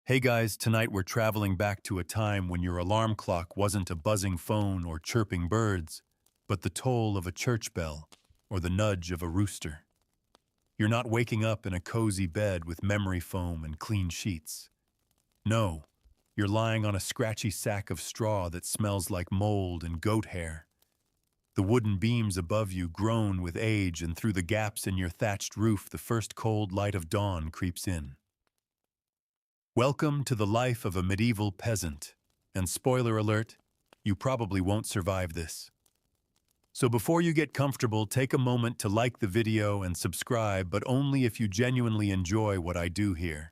Hey guys, tonight we're traveling back to a time when your alarm clock wasn't a buzzing phone or chirping birds, but the toll of a church bell or the nudge of a rooster. You're not waking up in a cozy bed with memory foam and clean sheets. No, you're lying on a scratchy sack of straw that smells like mold and goat hair. The wooden beams above you groan with age, and through the gaps in your thatched roof the first cold light of dawn creeps in. Welcome to the life of a medieval peasant. And spoiler alert, you probably won't survive this. So before you get comfortable, take a moment to like the video and subscribe, but only if you genuinely enjoy what I do here.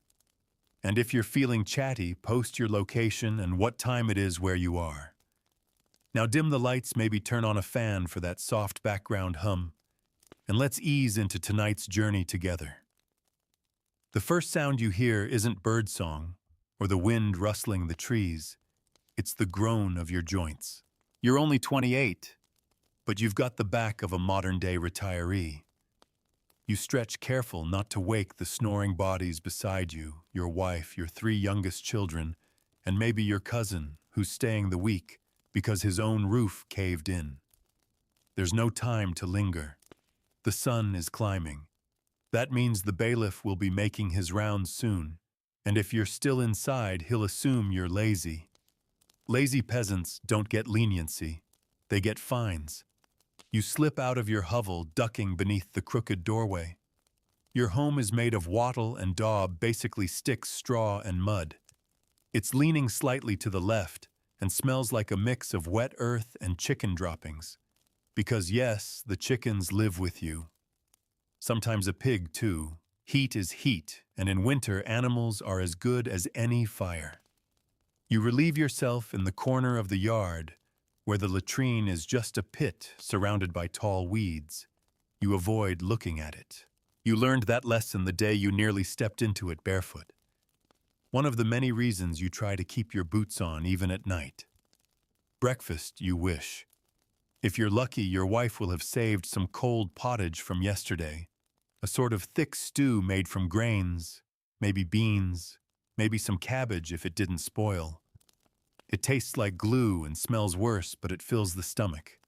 And if you're feeling chatty, post your location and what time it is where you are. Now dim the lights, maybe turn on a fan for that soft background hum, and let's ease into tonight's journey together. The first sound you hear isn't birdsong or the wind rustling the trees. It's the groan of your joints. You're only 28, but you've got the back of a modern-day retiree. You stretch careful not to wake the snoring bodies beside you, your wife, your 3 youngest children, and maybe your cousin who's staying the week because his own roof caved in. There's no time to linger. The sun is climbing. That means the bailiff will be making his rounds soon, and if you're still inside, he'll assume you're lazy. Lazy peasants don't get leniency, they get fines. You slip out of your hovel, ducking beneath the crooked doorway. Your home is made of wattle and daub, basically sticks, straw, and mud. It's leaning slightly to the left and smells like a mix of wet earth and chicken droppings. Because yes, the chickens live with you. Sometimes a pig, too. Heat is heat, and in winter, animals are as good as any fire. You relieve yourself in the corner of the yard, where the latrine is just a pit surrounded by tall weeds. You avoid looking at it. You learned that lesson the day you nearly stepped into it barefoot. One of the many reasons you try to keep your boots on even at night. Breakfast, you wish. If you're lucky, your wife will have saved some cold pottage from yesterday. A sort of thick stew made from grains, maybe beans, maybe some cabbage if it didn't spoil. It tastes like glue and smells worse, but it fills the stomach.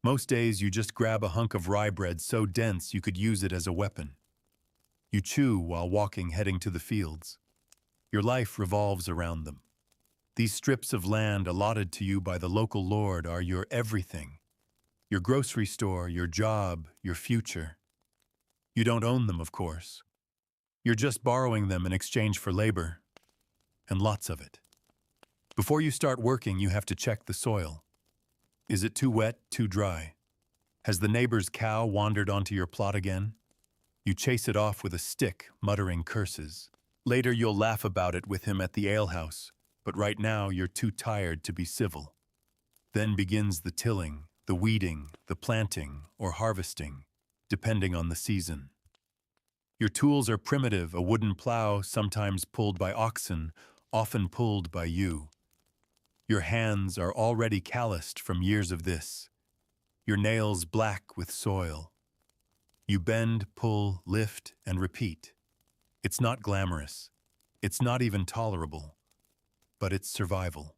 Most days you just grab a hunk of rye bread so dense you could use it as a weapon. You chew while walking, heading to the fields. Your life revolves around them. These strips of land allotted to you by the local lord are your everything. Your grocery store, your job, your future. You don't own them, of course. You're just borrowing them in exchange for labor, and lots of it. Before you start working, you have to check the soil. Is it too wet, too dry? Has the neighbor's cow wandered onto your plot again? You chase it off with a stick, muttering curses. Later you'll laugh about it with him at the alehouse, but right now you're too tired to be civil. Then begins the tilling, the weeding, the planting, or harvesting, depending on the season. Your tools are primitive, a wooden plow, sometimes pulled by oxen, often pulled by you. Your hands are already calloused from years of this, your nails black with soil. You bend, pull, lift, and repeat. It's not glamorous. It's not even tolerable. But it's survival.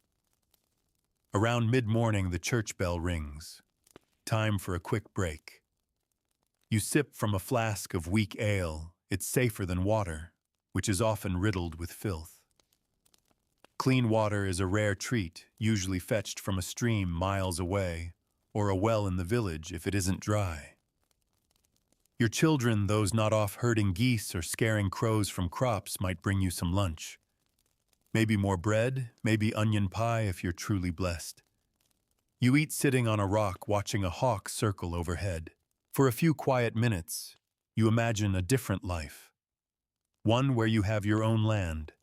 Around mid-morning, the church bell rings. Time for a quick break. You sip from a flask of weak ale. It's safer than water, which is often riddled with filth. Clean water is a rare treat, usually fetched from a stream miles away, or a well in the village if it isn't dry. Your children, those not off herding geese or scaring crows from crops, might bring you some lunch. Maybe more bread, maybe onion pie if you're truly blessed. You eat sitting on a rock, watching a hawk circle overhead. For a few quiet minutes, you imagine a different life. One where you have your own land.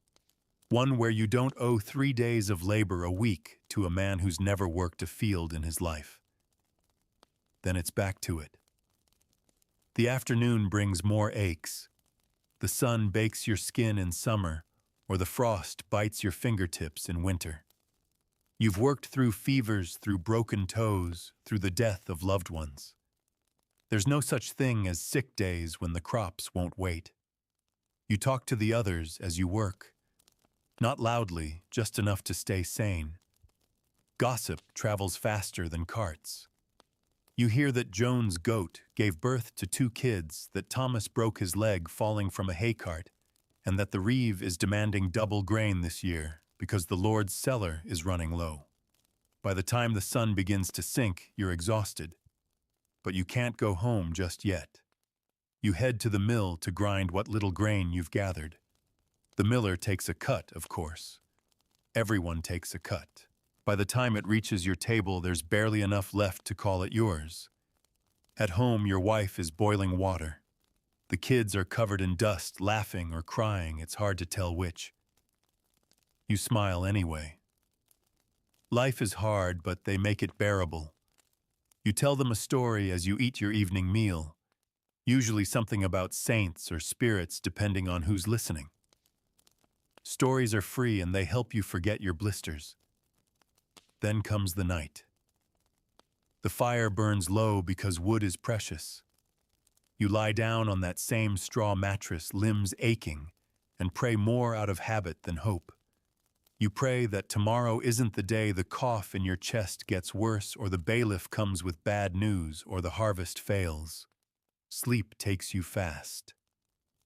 One where you don't owe 3 days of labor a week to a man who's never worked a field in his life. Then it's back to it. The afternoon brings more aches. The sun bakes your skin in summer, or the frost bites your fingertips in winter. You've worked through fevers, through broken toes, through the death of loved ones. There's no such thing as sick days when the crops won't wait. You talk to the others as you work. Not loudly, just enough to stay sane. Gossip travels faster than carts. You hear that Joan's goat gave birth to 2 kids, that Thomas broke his leg falling from a hay cart, and that the reeve is demanding double grain this year because the Lord's cellar is running low. By the time the sun begins to sink, you're exhausted. But you can't go home just yet. You head to the mill to grind what little grain you've gathered. The miller takes a cut, of course. Everyone takes a cut. By the time it reaches your table, there's barely enough left to call it yours. At home, your wife is boiling water. The kids are covered in dust, laughing or crying, it's hard to tell which. You smile anyway. Life is hard, but they make it bearable. You tell them a story as you eat your evening meal, usually something about saints or spirits depending on who's listening. Stories are free and they help you forget your blisters. Then comes the night. The fire burns low because wood is precious. You lie down on that same straw mattress, limbs aching, and pray more out of habit than hope. You pray that tomorrow isn't the day the cough in your chest gets worse or the bailiff comes with bad news or the harvest fails. Sleep takes you fast.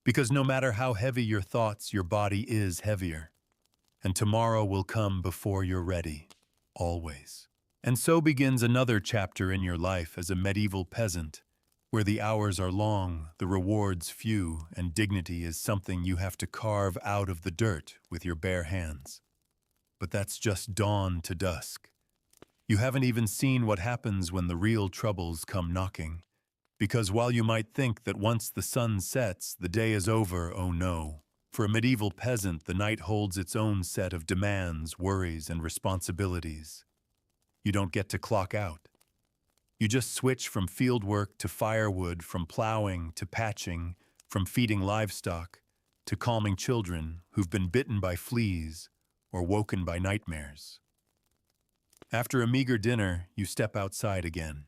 Because no matter how heavy your thoughts, your body is heavier. And tomorrow will come before you're ready, always. And so begins another chapter in your life as a medieval peasant, where the hours are long, the rewards few, and dignity is something you have to carve out of the dirt with your bare hands. But that's just dawn to dusk. You haven't even seen what happens when the real troubles come knocking. Because while you might think that once the sun sets, the day is over, oh no. For a medieval peasant, the night holds its own set of demands, worries, and responsibilities. You don't get to clock out. You just switch from field work to firewood, from plowing to patching, from feeding livestock to calming children who've been bitten by fleas or woken by nightmares. After a meager dinner, you step outside again.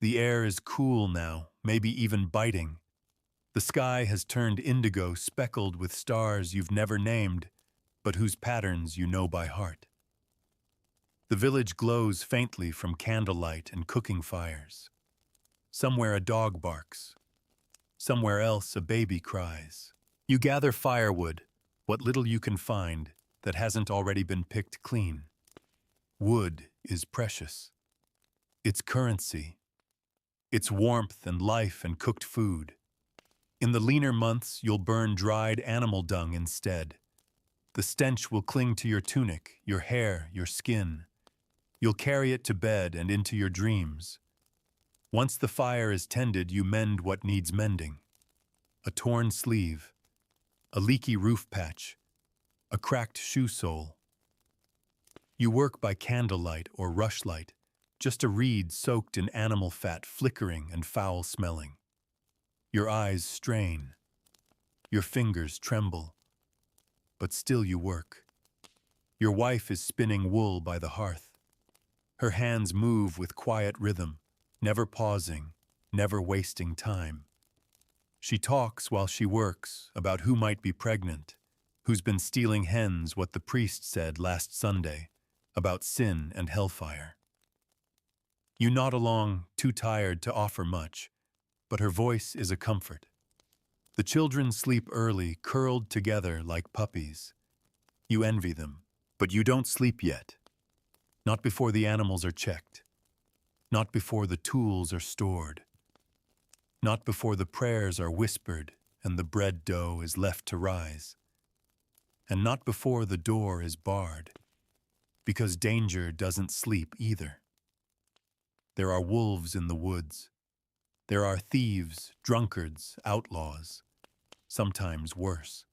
The air is cool now, maybe even biting. The sky has turned indigo, speckled with stars you've never named, but whose patterns you know by heart. The village glows faintly from candlelight and cooking fires. Somewhere a dog barks. Somewhere else a baby cries. You gather firewood, what little you can find that hasn't already been picked clean. Wood is precious. It's currency. It's warmth and life and cooked food. In the leaner months, you'll burn dried animal dung instead. The stench will cling to your tunic, your hair, your skin. You'll carry it to bed and into your dreams. Once the fire is tended, you mend what needs mending. A torn sleeve, a leaky roof patch, a cracked shoe sole. You work by candlelight or rushlight, just a reed soaked in animal fat, flickering and foul-smelling. Your eyes strain. Your fingers tremble. But still you work. Your wife is spinning wool by the hearth. Her hands move with quiet rhythm, never pausing, never wasting time. She talks while she works about who might be pregnant, who's been stealing hens, what the priest said last Sunday, about sin and hellfire. You nod along, too tired to offer much, but her voice is a comfort. The children sleep early, curled together like puppies. You envy them, but you don't sleep yet. Not before the animals are checked. Not before the tools are stored. Not before the prayers are whispered and the bread dough is left to rise. And not before the door is barred, because danger doesn't sleep either. There are wolves in the woods. There are thieves, drunkards, outlaws, sometimes worse.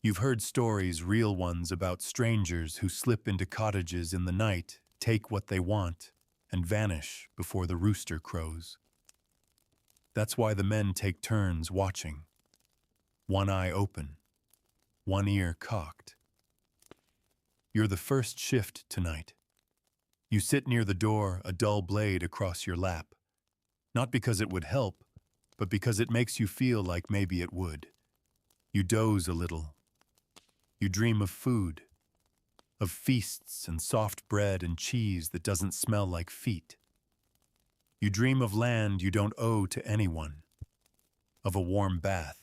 You've heard stories, real ones, about strangers who slip into cottages in the night, take what they want, and vanish before the rooster crows. That's why the men take turns watching, one eye open, one ear cocked. You're the first shift tonight. You sit near the door, a dull blade across your lap. Not because it would help, but because it makes you feel like maybe it would. You doze a little. You dream of food, of feasts and soft bread and cheese that doesn't smell like feet. You dream of land you don't owe to anyone, of a warm bath,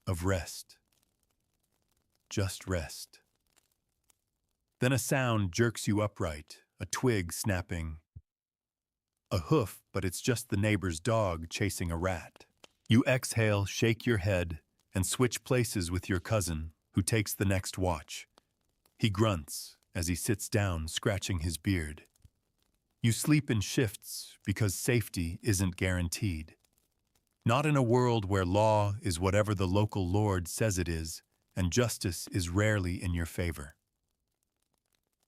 of rest. Just rest. Then a sound jerks you upright, a twig snapping, a hoof, but it's just the neighbor's dog chasing a rat. You exhale, shake your head, and switch places with your cousin, who takes the next watch. He grunts as he sits down, scratching his beard. You sleep in shifts because safety isn't guaranteed. Not in a world where law is whatever the local lord says it is, and justice is rarely in your favor.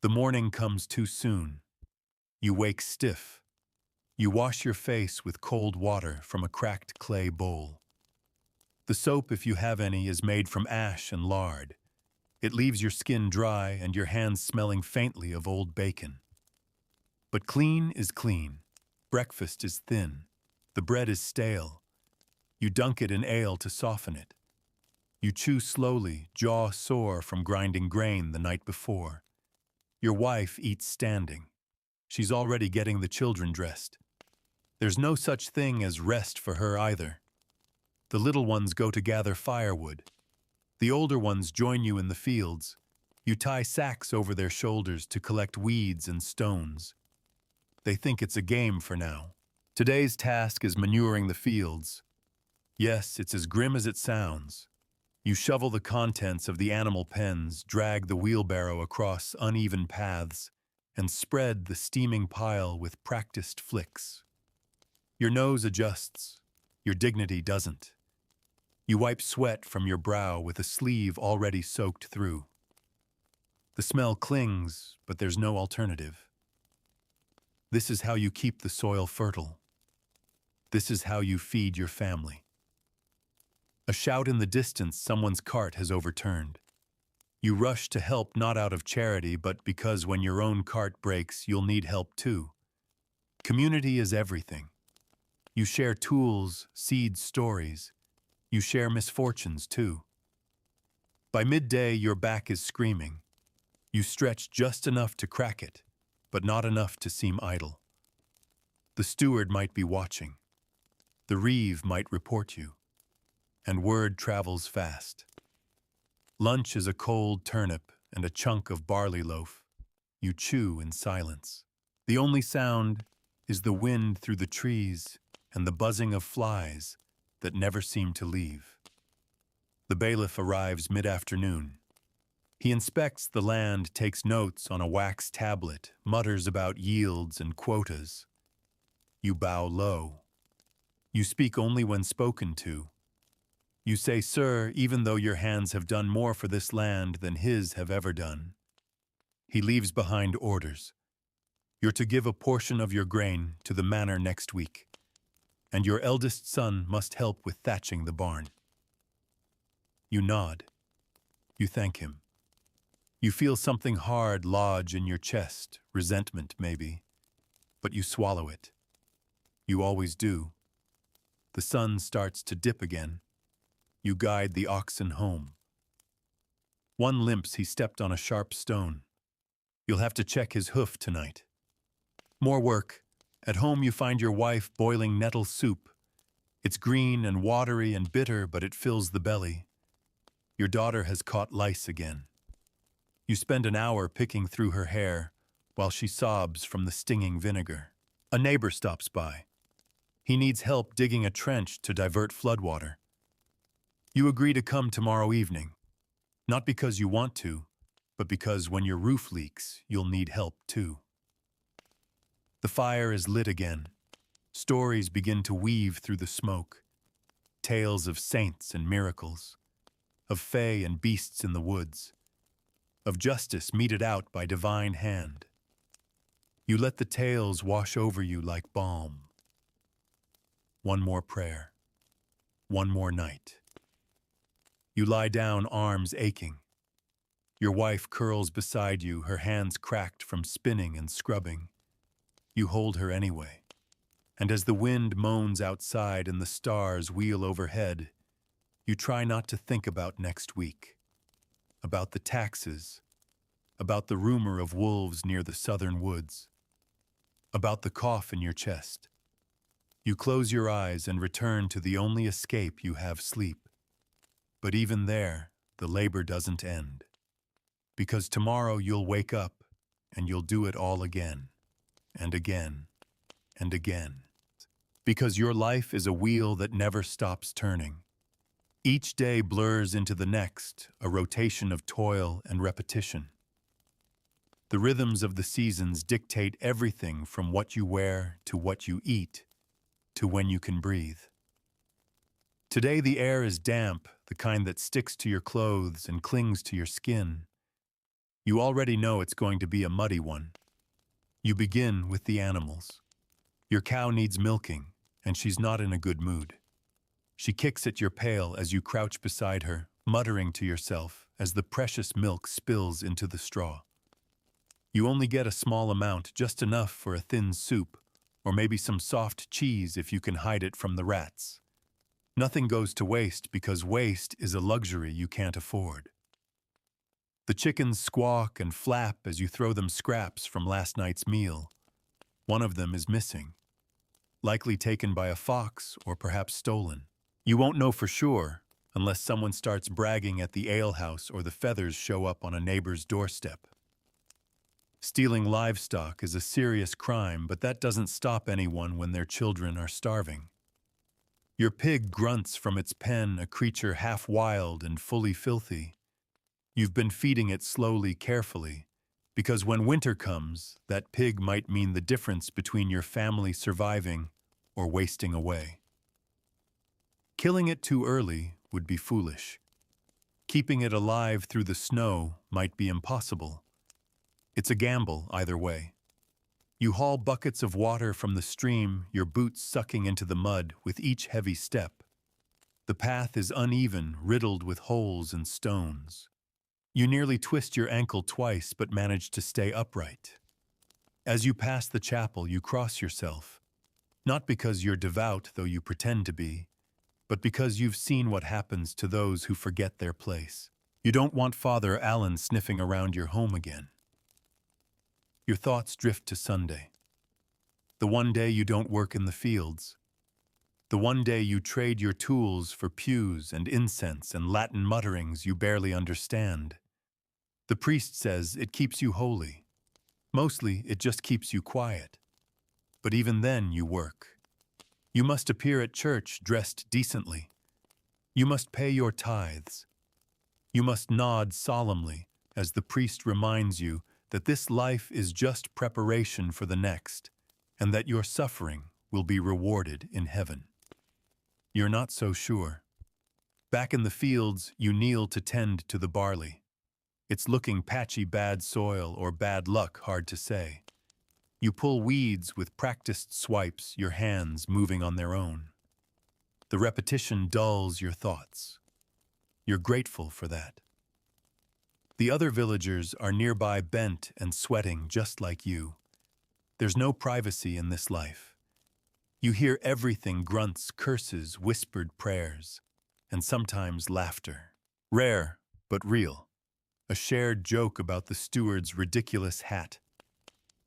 The morning comes too soon. You wake stiff. You wash your face with cold water from a cracked clay bowl. The soap, if you have any, is made from ash and lard. It leaves your skin dry and your hands smelling faintly of old bacon. But clean is clean. Breakfast is thin. The bread is stale. You dunk it in ale to soften it. You chew slowly, jaw sore from grinding grain the night before. Your wife eats standing. She's already getting the children dressed. There's no such thing as rest for her either. The little ones go to gather firewood. The older ones join you in the fields. You tie sacks over their shoulders to collect weeds and stones. They think it's a game for now. Today's task is manuring the fields. Yes, it's as grim as it sounds. You shovel the contents of the animal pens, drag the wheelbarrow across uneven paths, and spread the steaming pile with practiced flicks. Your nose adjusts. Your dignity doesn't. You wipe sweat from your brow with a sleeve already soaked through. The smell clings, but there's no alternative. This is how you keep the soil fertile. This is how you feed your family. A shout in the distance, someone's cart has overturned. You rush to help not out of charity, but because when your own cart breaks, you'll need help too. Community is everything. You share tools, seeds, stories. You share misfortunes too. By midday, your back is screaming. You stretch just enough to crack it, but not enough to seem idle. The steward might be watching. The reeve might report you. And word travels fast. Lunch is a cold turnip and a chunk of barley loaf. You chew in silence. The only sound is the wind through the trees and the buzzing of flies that never seem to leave. The bailiff arrives mid-afternoon. He inspects the land, takes notes on a wax tablet, mutters about yields and quotas. You bow low. You speak only when spoken to. You say, "Sir," even though your hands have done more for this land than his have ever done. He leaves behind orders. You're to give a portion of your grain to the manor next week, and your eldest son must help with thatching the barn. You nod. You thank him. You feel something hard lodge in your chest, resentment maybe, but you swallow it. You always do. The sun starts to dip again. You guide the oxen home. One limps, he stepped on a sharp stone. You'll have to check his hoof tonight. More work. At home you find your wife boiling nettle soup. It's green and watery and bitter, but it fills the belly. Your daughter has caught lice again. You spend an hour picking through her hair while she sobs from the stinging vinegar. A neighbor stops by. He needs help digging a trench to divert floodwater. You agree to come tomorrow evening, not because you want to, but because when your roof leaks, you'll need help too. The fire is lit again. Stories begin to weave through the smoke. Tales of saints and miracles, of fae and beasts in the woods, of justice meted out by divine hand. You let the tales wash over you like balm. One more prayer. One more night. You lie down, arms aching. Your wife curls beside you, her hands cracked from spinning and scrubbing. You hold her anyway. And as the wind moans outside and the stars wheel overhead, you try not to think about next week. about the taxes, about the rumor of wolves near the southern woods, about the cough in your chest. You close your eyes and return to the only escape you have: sleep. But even there, the labor doesn't end. Because tomorrow you'll wake up and you'll do it all again, and again, and again. Because your life is a wheel that never stops turning. Each day blurs into the next, a rotation of toil and repetition. The rhythms of the seasons dictate everything from what you wear to what you eat to when you can breathe. Today the air is damp, the kind that sticks to your clothes and clings to your skin. You already know it's going to be a muddy one. You begin with the animals. Your cow needs milking, and she's not in a good mood. She kicks at your pail as you crouch beside her, muttering to yourself as the precious milk spills into the straw. You only get a small amount, just enough for a thin soup, or maybe some soft cheese if you can hide it from the rats. Nothing goes to waste because waste is a luxury you can't afford. The chickens squawk and flap as you throw them scraps from last night's meal. One of them is missing, likely taken by a fox or perhaps stolen. You won't know for sure unless someone starts bragging at the alehouse or the feathers show up on a neighbor's doorstep. Stealing livestock is a serious crime, but that doesn't stop anyone when their children are starving. Your pig grunts from its pen, a creature half wild and fully filthy. You've been feeding it slowly, carefully, because when winter comes, that pig might mean the difference between your family surviving or wasting away. Killing it too early would be foolish. Keeping it alive through the snow might be impossible. It's a gamble either way. You haul buckets of water from the stream, your boots sucking into the mud with each heavy step. The path is uneven, riddled with holes and stones. You nearly twist your ankle twice but manage to stay upright. As you pass the chapel, you cross yourself, not because you're devout, though you pretend to be, but because you've seen what happens to those who forget their place. You don't want Father Allen sniffing around your home again. Your thoughts drift to Sunday. The one day you don't work in the fields. The one day you trade your tools for pews and incense and Latin mutterings you barely understand. The priest says it keeps you holy. Mostly, it just keeps you quiet. But even then, you work. You must appear at church dressed decently. You must pay your tithes. You must nod solemnly as the priest reminds you that this life is just preparation for the next, and that your suffering will be rewarded in heaven. You're not so sure. Back in the fields, you kneel to tend to the barley. It's looking patchy, bad soil or bad luck, hard to say. You pull weeds with practiced swipes, your hands moving on their own. The repetition dulls your thoughts. You're grateful for that. The other villagers are nearby, bent and sweating just like you. There's no privacy in this life. You hear everything: grunts, curses, whispered prayers, and sometimes laughter. Rare, but real. A shared joke about the steward's ridiculous hat.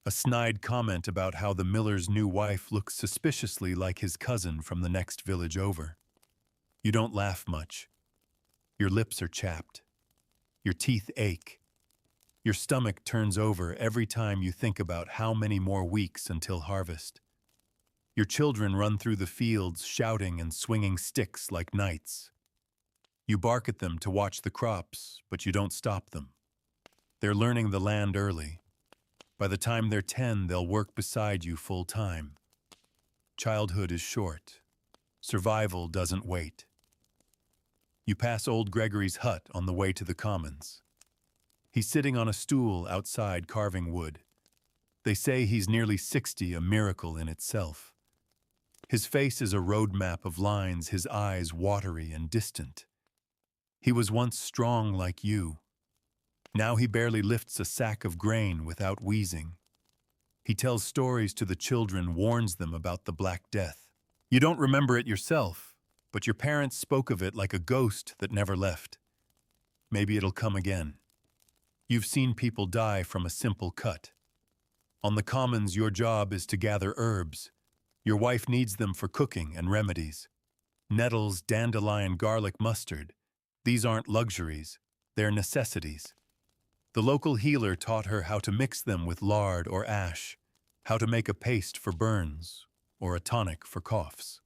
A snide comment about how the miller's new wife looks suspiciously like his cousin from the next village over. You don't laugh much. Your lips are chapped. Your teeth ache. Your stomach turns over every time you think about how many more weeks until harvest. Your children run through the fields shouting and swinging sticks like knights. You bark at them to watch the crops, but you don't stop them. They're learning the land early. By the time they're 10, they'll work beside you full time. Childhood is short. Survival doesn't wait. You pass old Gregory's hut on the way to the commons. He's sitting on a stool outside carving wood. They say he's nearly 60, a miracle in itself. His face is a road map of lines, his eyes watery and distant. He was once strong like you. Now he barely lifts a sack of grain without wheezing. He tells stories to the children, warns them about the Black Death. You don't remember it yourself, but your parents spoke of it like a ghost that never left. maybe it'll come again. You've seen people die from a simple cut. On the commons, your job is to gather herbs. Your wife needs them for cooking and remedies. Nettles, dandelion, garlic, mustard. These aren't luxuries, they're necessities. The local healer taught her how to mix them with lard or ash, how to make a paste for burns, or a tonic for coughs.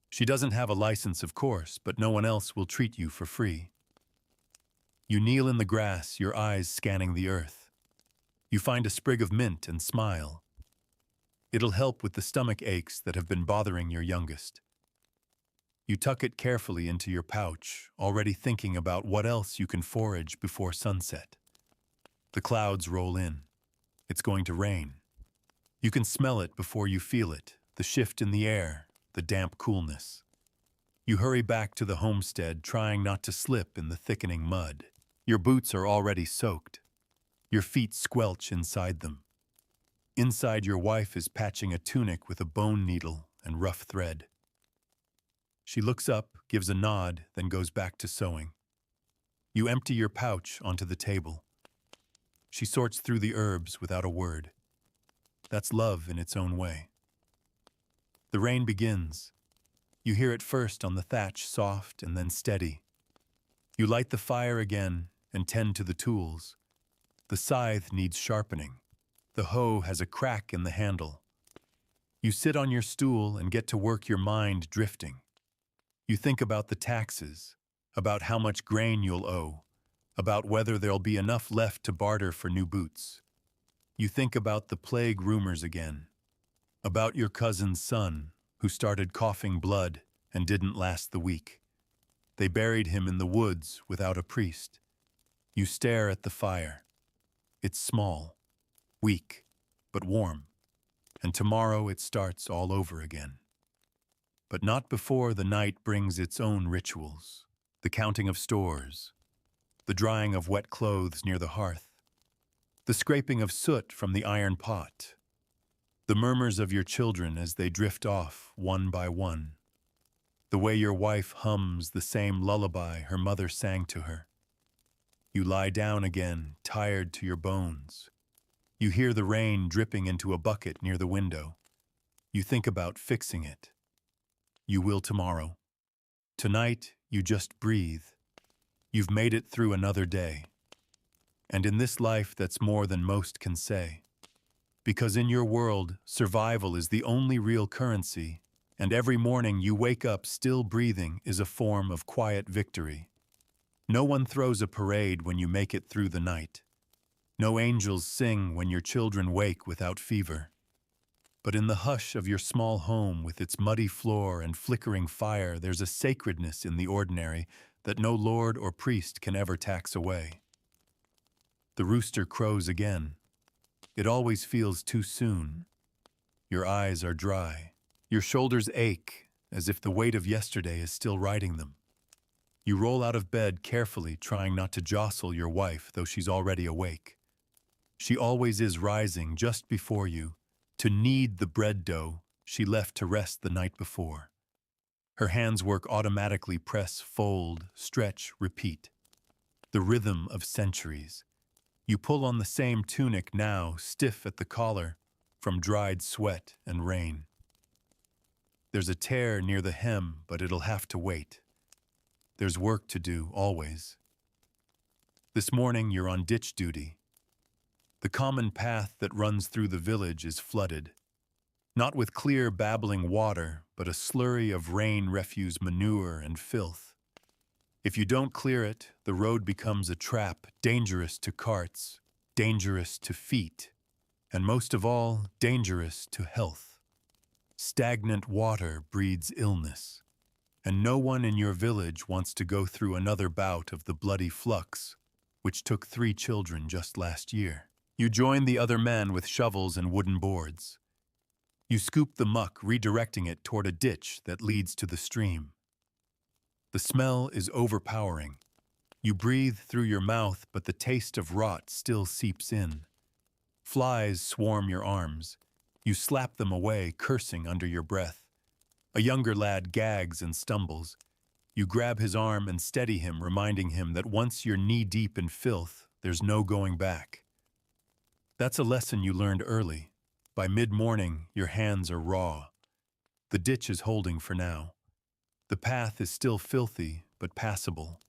She doesn't have a license, of course, but no one else will treat you for free. You kneel in the grass, your eyes scanning the earth. You find a sprig of mint and smile. It'll help with the stomach aches that have been bothering your youngest. You tuck it carefully into your pouch, already thinking about what else you can forage before sunset. The clouds roll in. It's going to rain. You can smell it before you feel it, the shift in the air, the damp coolness. You hurry back to the homestead, trying not to slip in the thickening mud. Your boots are already soaked. Your feet squelch inside them. Inside, your wife is patching a tunic with a bone needle and rough thread. She looks up, gives a nod, then goes back to sewing. You empty your pouch onto the table. She sorts through the herbs without a word. That's love in its own way. The rain begins. You hear it first on the thatch, soft and then steady. You light the fire again and tend to the tools. The scythe needs sharpening. The hoe has a crack in the handle. You sit on your stool and get to work, your mind drifting. You think about the taxes, about how much grain you'll owe, about whether there'll be enough left to barter for new boots. You think about the plague rumors again, about your cousin's son who started coughing blood and didn't last the week. They buried him in the woods without a priest. You stare at the fire. It's small, weak, but warm, and tomorrow it starts all over again. But not before the night brings its own rituals, the counting of stores, the drying of wet clothes near the hearth, the scraping of soot from the iron pot, the murmurs of your children as they drift off one by one, the way your wife hums the same lullaby her mother sang to her. You lie down again, tired to your bones. You hear the rain dripping into a bucket near the window. You think about fixing it. You will tomorrow. Tonight, you just breathe. You've made it through another day. And in this life, that's more than most can say. Because in your world, survival is the only real currency, and every morning you wake up still breathing is a form of quiet victory. No one throws a parade when you make it through the night. No angels sing when your children wake without fever. But in the hush of your small home with its muddy floor and flickering fire, there's a sacredness in the ordinary that no lord or priest can ever tax away. The rooster crows again. It always feels too soon. Your eyes are dry. Your shoulders ache, as if the weight of yesterday is still riding them. You roll out of bed carefully, trying not to jostle your wife, though she's already awake. She always is rising just before you, to knead the bread dough she left to rest the night before. Her hands work automatically, press, fold, stretch, repeat. The rhythm of centuries. You pull on the same tunic now, stiff at the collar, from dried sweat and rain. There's a tear near the hem, but it'll have to wait. There's work to do, always. This morning you're on ditch duty. The common path that runs through the village is flooded. Not with clear, babbling water, but a slurry of rain, refuse, manure, and filth. If you don't clear it, the road becomes a trap, dangerous to carts, dangerous to feet, and most of all, dangerous to health. Stagnant water breeds illness, and no one in your village wants to go through another bout of the bloody flux, which took 3 children just last year. You join the other men with shovels and wooden boards. You scoop the muck, redirecting it toward a ditch that leads to the stream. The smell is overpowering. You breathe through your mouth, but the taste of rot still seeps in. Flies swarm your arms. You slap them away, cursing under your breath. A younger lad gags and stumbles. You grab his arm and steady him, reminding him that once you're knee-deep in filth, there's no going back. That's a lesson you learned early. By mid-morning, your hands are raw. The ditch is holding for now. The path is still filthy, but passable.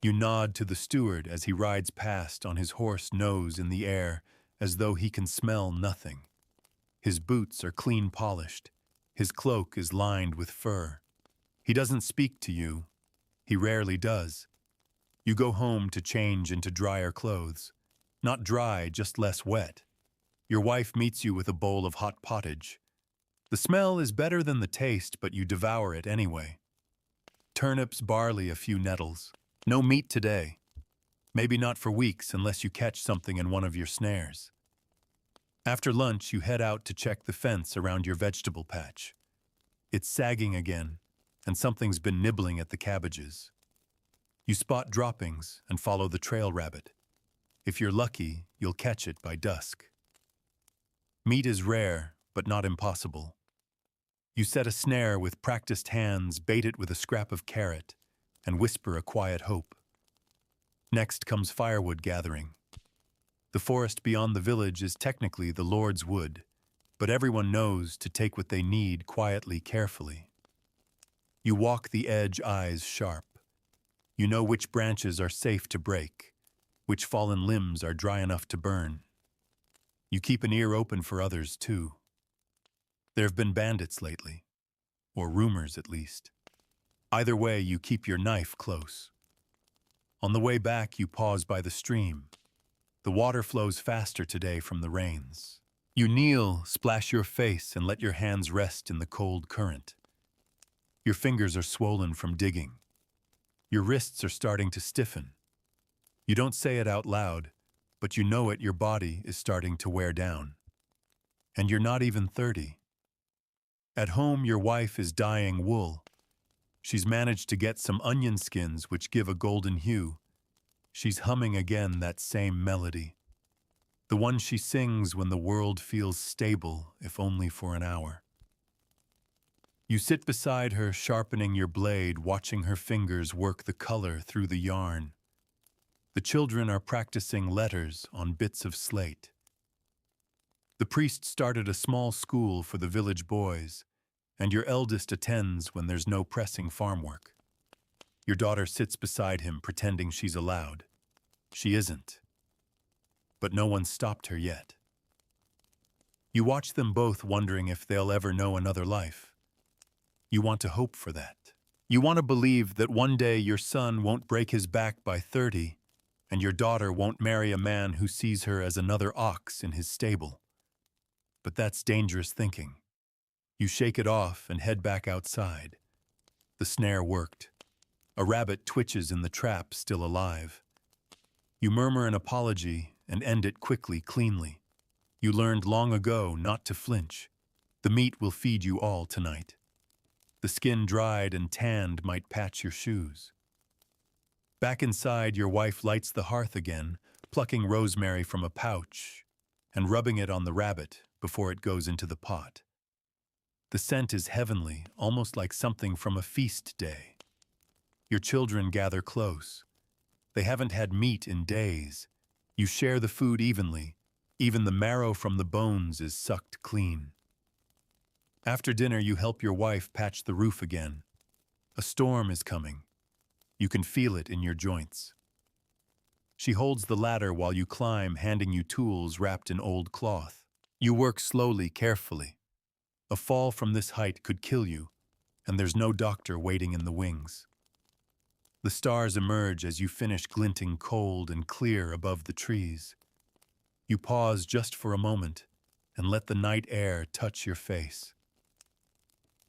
You nod to the steward as he rides past on his horse, nose in the air, as though he can smell nothing. His boots are clean polished. His cloak is lined with fur. He doesn't speak to you. He rarely does. You go home to change into drier clothes. Not dry, just less wet. Your wife meets you with a bowl of hot pottage. The smell is better than the taste, but you devour it anyway. Turnips, barley, a few nettles. No meat today. Maybe not for weeks unless you catch something in one of your snares. After lunch, you head out to check the fence around your vegetable patch. It's sagging again, and something's been nibbling at the cabbages. You spot droppings and follow the trail rabbit. If you're lucky, you'll catch it by dusk. Meat is rare, but not impossible. You set a snare with practiced hands, bait it with a scrap of carrot, and whisper a quiet hope. Next comes firewood gathering. The forest beyond the village is technically the Lord's wood, but everyone knows to take what they need quietly, carefully. You walk the edge, eyes sharp. You know which branches are safe to break, which fallen limbs are dry enough to burn. You keep an ear open for others, too. There have been bandits lately, or rumors at least. Either way, you keep your knife close. On the way back, you pause by the stream. The water flows faster today from the rains. You kneel, splash your face, and let your hands rest in the cold current. Your fingers are swollen from digging. Your wrists are starting to stiffen. You don't say it out loud, but you know it, your body is starting to wear down. And you're not even 30. At home, your wife is dyeing wool. She's managed to get some onion skins which give a golden hue. She's humming again that same melody. The one she sings when the world feels stable, if only for an hour. You sit beside her, sharpening your blade, watching her fingers work the color through the yarn. The children are practicing letters on bits of slate. The priest started a small school for the village boys, and your eldest attends when there's no pressing farm work. Your daughter sits beside him, pretending she's allowed. She isn't. But no one stopped her yet. You watch them both, wondering if they'll ever know another life. You want to hope for that. You want to believe that one day your son won't break his back by 30, and your daughter won't marry a man who sees her as another ox in his stable. But that's dangerous thinking. You shake it off and head back outside. The snare worked. A rabbit twitches in the trap, still alive. You murmur an apology and end it quickly, cleanly. You learned long ago not to flinch. The meat will feed you all tonight. The skin dried and tanned might patch your shoes. Back inside, your wife lights the hearth again, plucking rosemary from a pouch and rubbing it on the rabbit before it goes into the pot. The scent is heavenly, almost like something from a feast day. Your children gather close. They haven't had meat in days. You share the food evenly. Even the marrow from the bones is sucked clean. After dinner, you help your wife patch the roof again. A storm is coming. You can feel it in your joints. She holds the ladder while you climb, handing you tools wrapped in old cloth. You work slowly, carefully. A fall from this height could kill you, and there's no doctor waiting in the wings. The stars emerge as you finish, glinting cold and clear above the trees. You pause just for a moment and let the night air touch your face.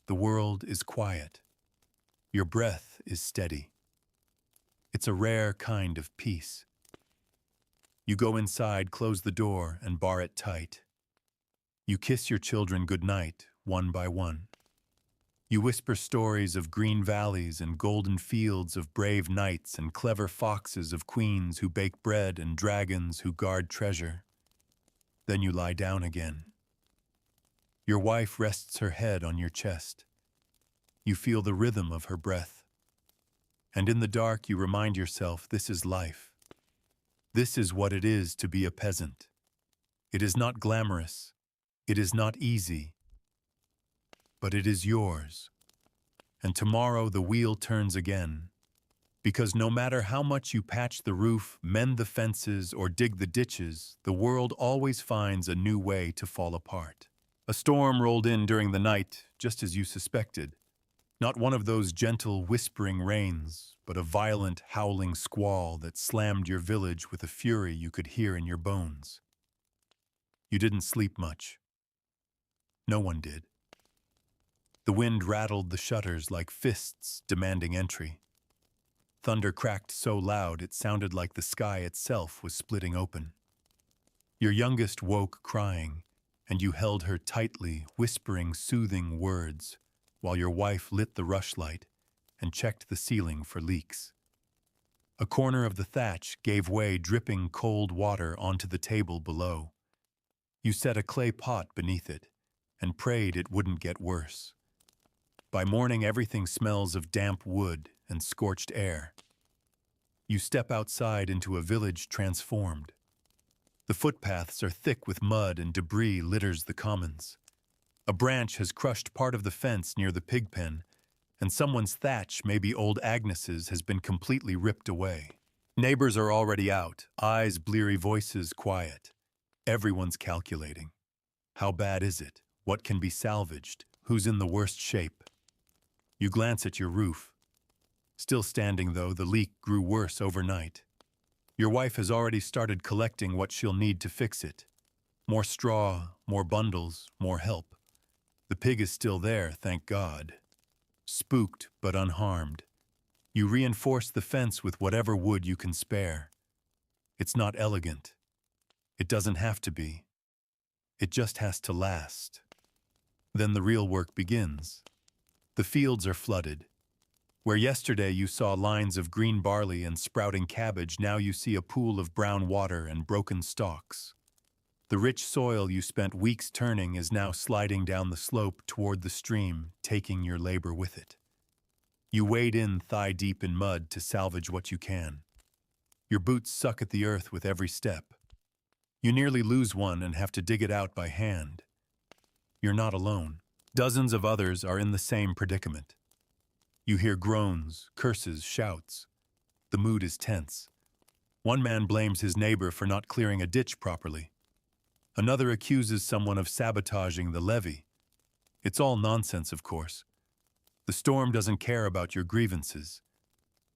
The world is quiet. Your breath is steady. It's a rare kind of peace. You go inside, close the door, and bar it tight. You kiss your children goodnight, one by one. You whisper stories of green valleys and golden fields, of brave knights and clever foxes, of queens who bake bread and dragons who guard treasure. Then you lie down again. Your wife rests her head on your chest. You feel the rhythm of her breath. And in the dark, you remind yourself this is life. This is what it is to be a peasant. It is not glamorous. It is not easy. But it is yours. And tomorrow the wheel turns again. Because no matter how much you patch the roof, mend the fences, or dig the ditches, the world always finds a new way to fall apart. A storm rolled in during the night, just as you suspected. Not one of those gentle, whispering rains, but a violent, howling squall that slammed your village with a fury you could hear in your bones. You didn't sleep much. No one did. The wind rattled the shutters like fists demanding entry. Thunder cracked so loud it sounded like the sky itself was splitting open. Your youngest woke crying, and you held her tightly, whispering soothing words, while your wife lit the rushlight and checked the ceiling for leaks. A corner of the thatch gave way, dripping cold water onto the table below. You set a clay pot beneath it and prayed it wouldn't get worse. By morning, everything smells of damp wood and scorched air. You step outside into a village transformed. The footpaths are thick with mud and debris litters the commons. A branch has crushed part of the fence near the pig pen, and someone's thatch, maybe old Agnes's, has been completely ripped away. Neighbors are already out, eyes bleary, voices quiet. Everyone's calculating. How bad is it? What can be salvaged? Who's in the worst shape? You glance at your roof. Still standing, though, the leak grew worse overnight. Your wife has already started collecting what she'll need to fix it. More straw, more bundles, more help. The pig is still there, thank God. Spooked but unharmed. You reinforce the fence with whatever wood you can spare. It's not elegant. It doesn't have to be. It just has to last. Then the real work begins. The fields are flooded. Where yesterday you saw lines of green barley and sprouting cabbage, now you see a pool of brown water and broken stalks. The rich soil you spent weeks turning is now sliding down the slope toward the stream, taking your labor with it. You wade in thigh-deep in mud to salvage what you can. Your boots suck at the earth with every step. You nearly lose one and have to dig it out by hand. You're not alone. Dozens of others are in the same predicament. You hear groans, curses, shouts. The mood is tense. One man blames his neighbor for not clearing a ditch properly. Another accuses someone of sabotaging the levee. It's all nonsense, of course. The storm doesn't care about your grievances.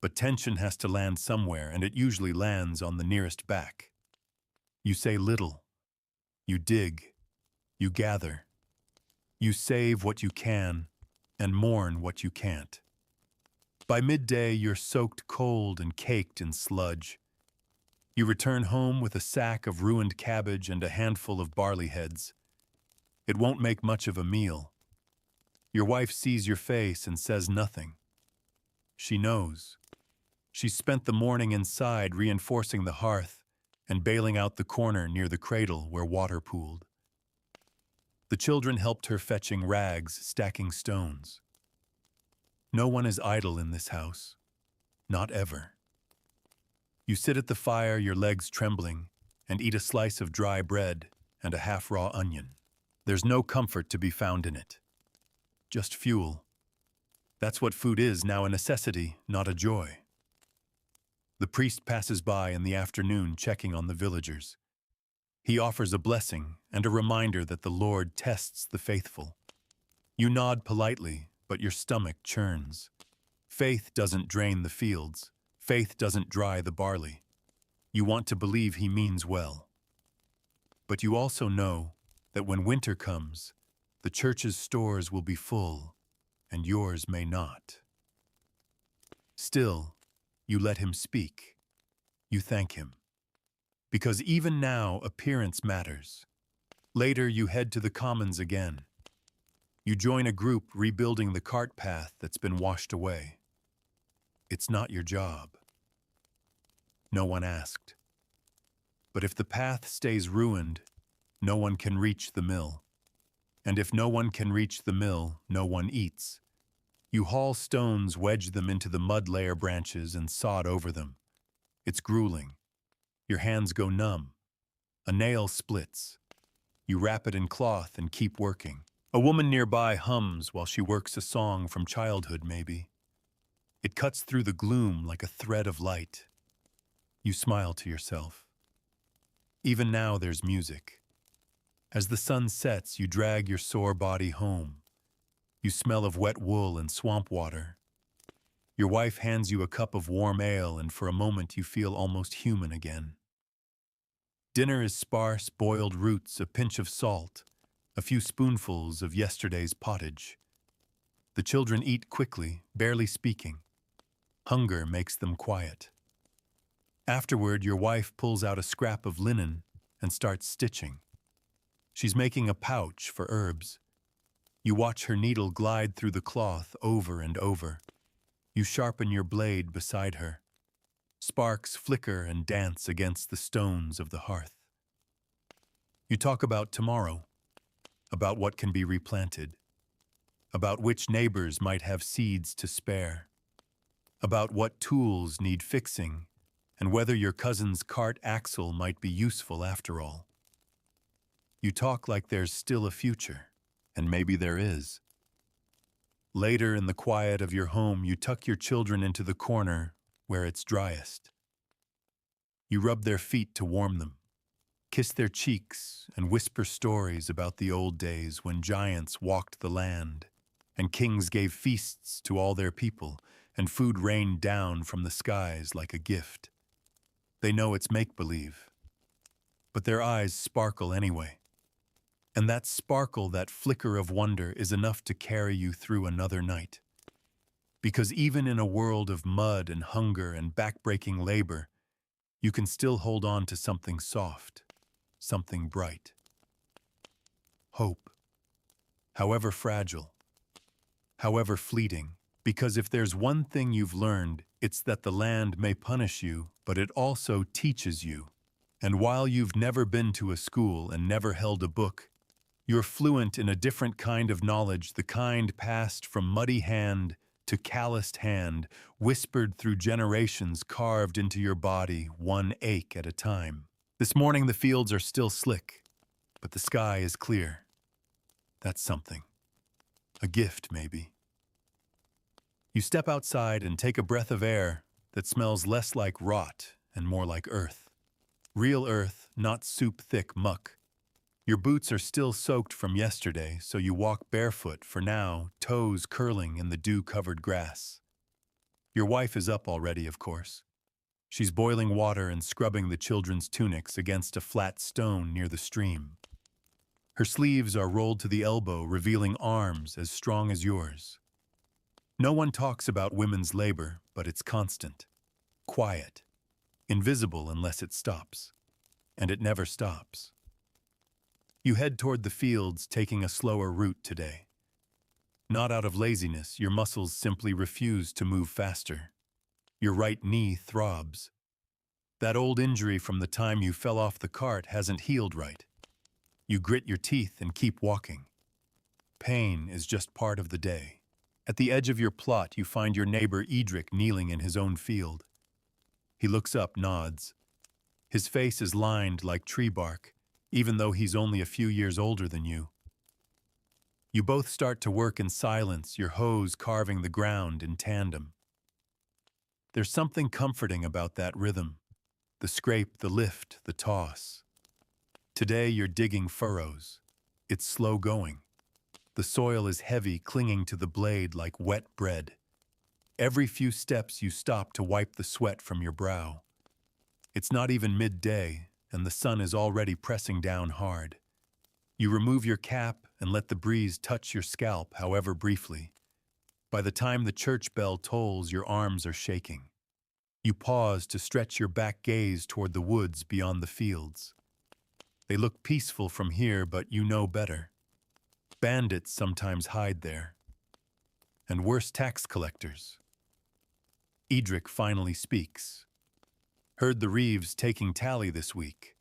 But tension has to land somewhere, and it usually lands on the nearest back. You say little. You dig. You gather. You save what you can and mourn what you can't. By midday, you're soaked cold and caked in sludge. You return home with a sack of ruined cabbage and a handful of barley heads. It won't make much of a meal. Your wife sees your face and says nothing. She knows. She spent the morning inside reinforcing the hearth and bailing out the corner near the cradle where water pooled. The children helped her fetching rags, stacking stones. No one is idle in this house. Not ever. You sit at the fire, your legs trembling, and eat a slice of dry bread and a half-raw onion. There's no comfort to be found in it. Just fuel. That's what food is now, a necessity, not a joy. The priest passes by in the afternoon checking on the villagers. He offers a blessing and a reminder that the Lord tests the faithful. You nod politely, but your stomach churns. Faith doesn't drain the fields. Faith doesn't dry the barley. You want to believe he means well. But you also know that when winter comes, the church's stores will be full, and yours may not. Still, you let him speak. You thank him. Because even now, appearance matters. Later, you head to the commons again. You join a group rebuilding the cart path that's been washed away. It's not your job. No one asked. But if the path stays ruined, no one can reach the mill. And if no one can reach the mill, no one eats. You haul stones, wedge them into the mud layer branches, and sod over them. It's grueling. Your hands go numb. A nail splits. You wrap it in cloth and keep working. A woman nearby hums while she works a song from childhood, maybe. It cuts through the gloom like a thread of light. You smile to yourself. Even now there's music. As the sun sets, you drag your sore body home. You smell of wet wool and swamp water. Your wife hands you a cup of warm ale, and for a moment you feel almost human again. Dinner is sparse, boiled roots, a pinch of salt, a few spoonfuls of yesterday's pottage. The children eat quickly, barely speaking. Hunger makes them quiet. Afterward, your wife pulls out a scrap of linen and starts stitching. She's making a pouch for herbs. You watch her needle glide through the cloth over and over. You sharpen your blade beside her. Sparks flicker and dance against the stones of the hearth. You talk about tomorrow, about what can be replanted, about which neighbors might have seeds to spare, about what tools need fixing, and whether your cousin's cart axle might be useful after all. You talk like there's still a future, and maybe there is. Later, in the quiet of your home, you tuck your children into the corner where it's driest. You rub their feet to warm them, kiss their cheeks, and whisper stories about the old days when giants walked the land, and kings gave feasts to all their people, and food rained down from the skies like a gift. They know it's make-believe, but their eyes sparkle anyway. And that sparkle, that flicker of wonder, is enough to carry you through another night. Because even in a world of mud and hunger and backbreaking labor, you can still hold on to something soft, something bright. Hope. However fragile, however fleeting, because if there's one thing you've learned, it's that the land may punish you, but it also teaches you. And while you've never been to a school and never held a book, you're fluent in a different kind of knowledge, the kind passed from muddy hand to calloused hand, whispered through generations, carved into your body, one ache at a time. This morning the fields are still slick, but the sky is clear. That's something. A gift, maybe. You step outside and take a breath of air that smells less like rot and more like earth. Real earth, not soup-thick muck. Your boots are still soaked from yesterday, so you walk barefoot for now, toes curling in the dew-covered grass. Your wife is up already, of course. She's boiling water and scrubbing the children's tunics against a flat stone near the stream. Her sleeves are rolled to the elbow, revealing arms as strong as yours. No one talks about women's labor, but it's constant, quiet, invisible unless it stops. And it never stops. You head toward the fields, taking a slower route today. Not out of laziness, your muscles simply refuse to move faster. Your right knee throbs. That old injury from the time you fell off the cart hasn't healed right. You grit your teeth and keep walking. Pain is just part of the day. At the edge of your plot, you find your neighbor Edric kneeling in his own field. He looks up, nods. His face is lined like tree bark, even though he's only a few years older than you. You both start to work in silence, your hoes carving the ground in tandem. There's something comforting about that rhythm. The scrape, the lift, the toss. Today you're digging furrows. It's slow going. The soil is heavy, clinging to the blade like wet bread. Every few steps you stop to wipe the sweat from your brow. It's not even midday, and the sun is already pressing down hard. You remove your cap and let the breeze touch your scalp, however briefly. By the time the church bell tolls, your arms are shaking. You pause to stretch your back gaze toward the woods beyond the fields. They look peaceful from here, but you know better. Bandits sometimes hide there. And worse, tax collectors. Edric finally speaks. Heard the Reeves taking tally this week.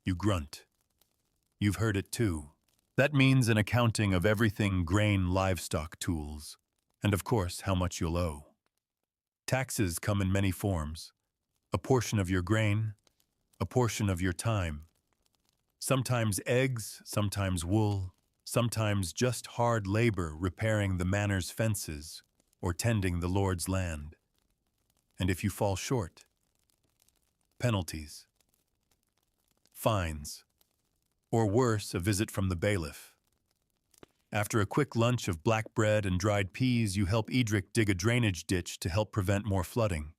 You grunt. You've heard it too. That means an accounting of everything grain livestock tools. And of course, how much you'll owe. Taxes come in many forms. A portion of your grain, a portion of your time. Sometimes eggs, sometimes wool, sometimes just hard labor repairing the manor's fences or tending the Lord's land. And if you fall short, penalties, fines, or worse, a visit from the bailiff. After a quick lunch of black bread and dried peas, you help Edric dig a drainage ditch to help prevent more flooding.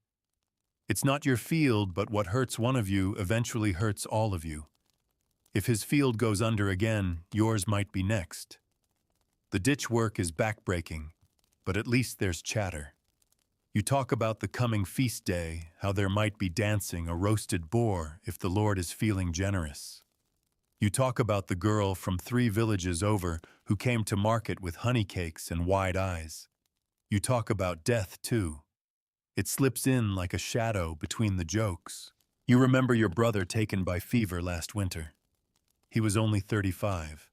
It's not your field, but what hurts one of you eventually hurts all of you. If his field goes under again, yours might be next. The ditch work is backbreaking, but at least there's chatter. You talk about the coming feast day, how there might be dancing, a roasted boar if the Lord is feeling generous. You talk about the girl from 3 villages over who came to market with honey cakes and wide eyes. You talk about death, too. It slips in like a shadow between the jokes. You remember your brother taken by fever last winter. He was only 35,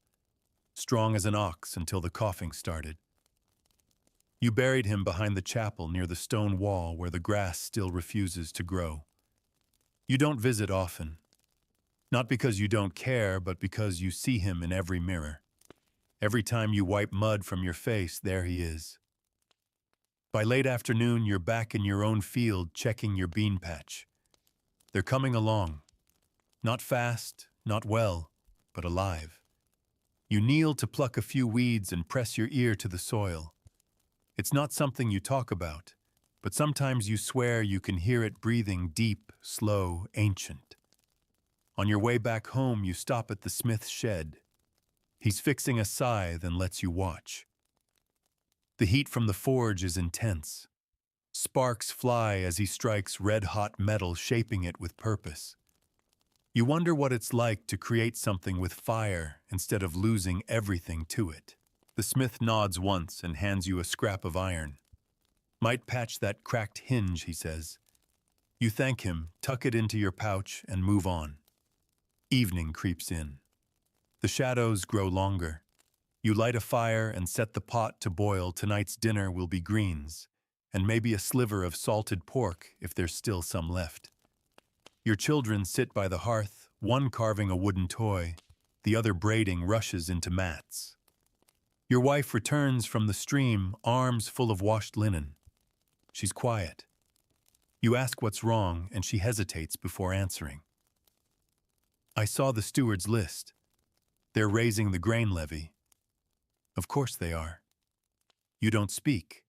strong as an ox until the coughing started. You buried him behind the chapel near the stone wall where the grass still refuses to grow. You don't visit often. Not because you don't care, but because you see him in every mirror. Every time you wipe mud from your face, there he is. By late afternoon, you're back in your own field checking your bean patch. They're coming along. Not fast, not well, but alive. You kneel to pluck a few weeds and press your ear to the soil. It's not something you talk about, but sometimes you swear you can hear it breathing deep, slow, ancient. On your way back home, you stop at the smith's shed. He's fixing a scythe and lets you watch. The heat from the forge is intense. Sparks fly as he strikes red-hot metal, shaping it with purpose. You wonder what it's like to create something with fire instead of losing everything to it. The smith nods once and hands you a scrap of iron. Might patch that cracked hinge, he says. You thank him, tuck it into your pouch, and move on. Evening creeps in. The shadows grow longer. You light a fire and set the pot to boil. Tonight's dinner will be greens, and maybe a sliver of salted pork if there's still some left. Your children sit by the hearth, one carving a wooden toy, the other braiding rushes into mats. Your wife returns from the stream, arms full of washed linen. She's quiet. You ask what's wrong, and she hesitates before answering. I saw the steward's list. They're raising the grain levy. Of course they are. You don't speak.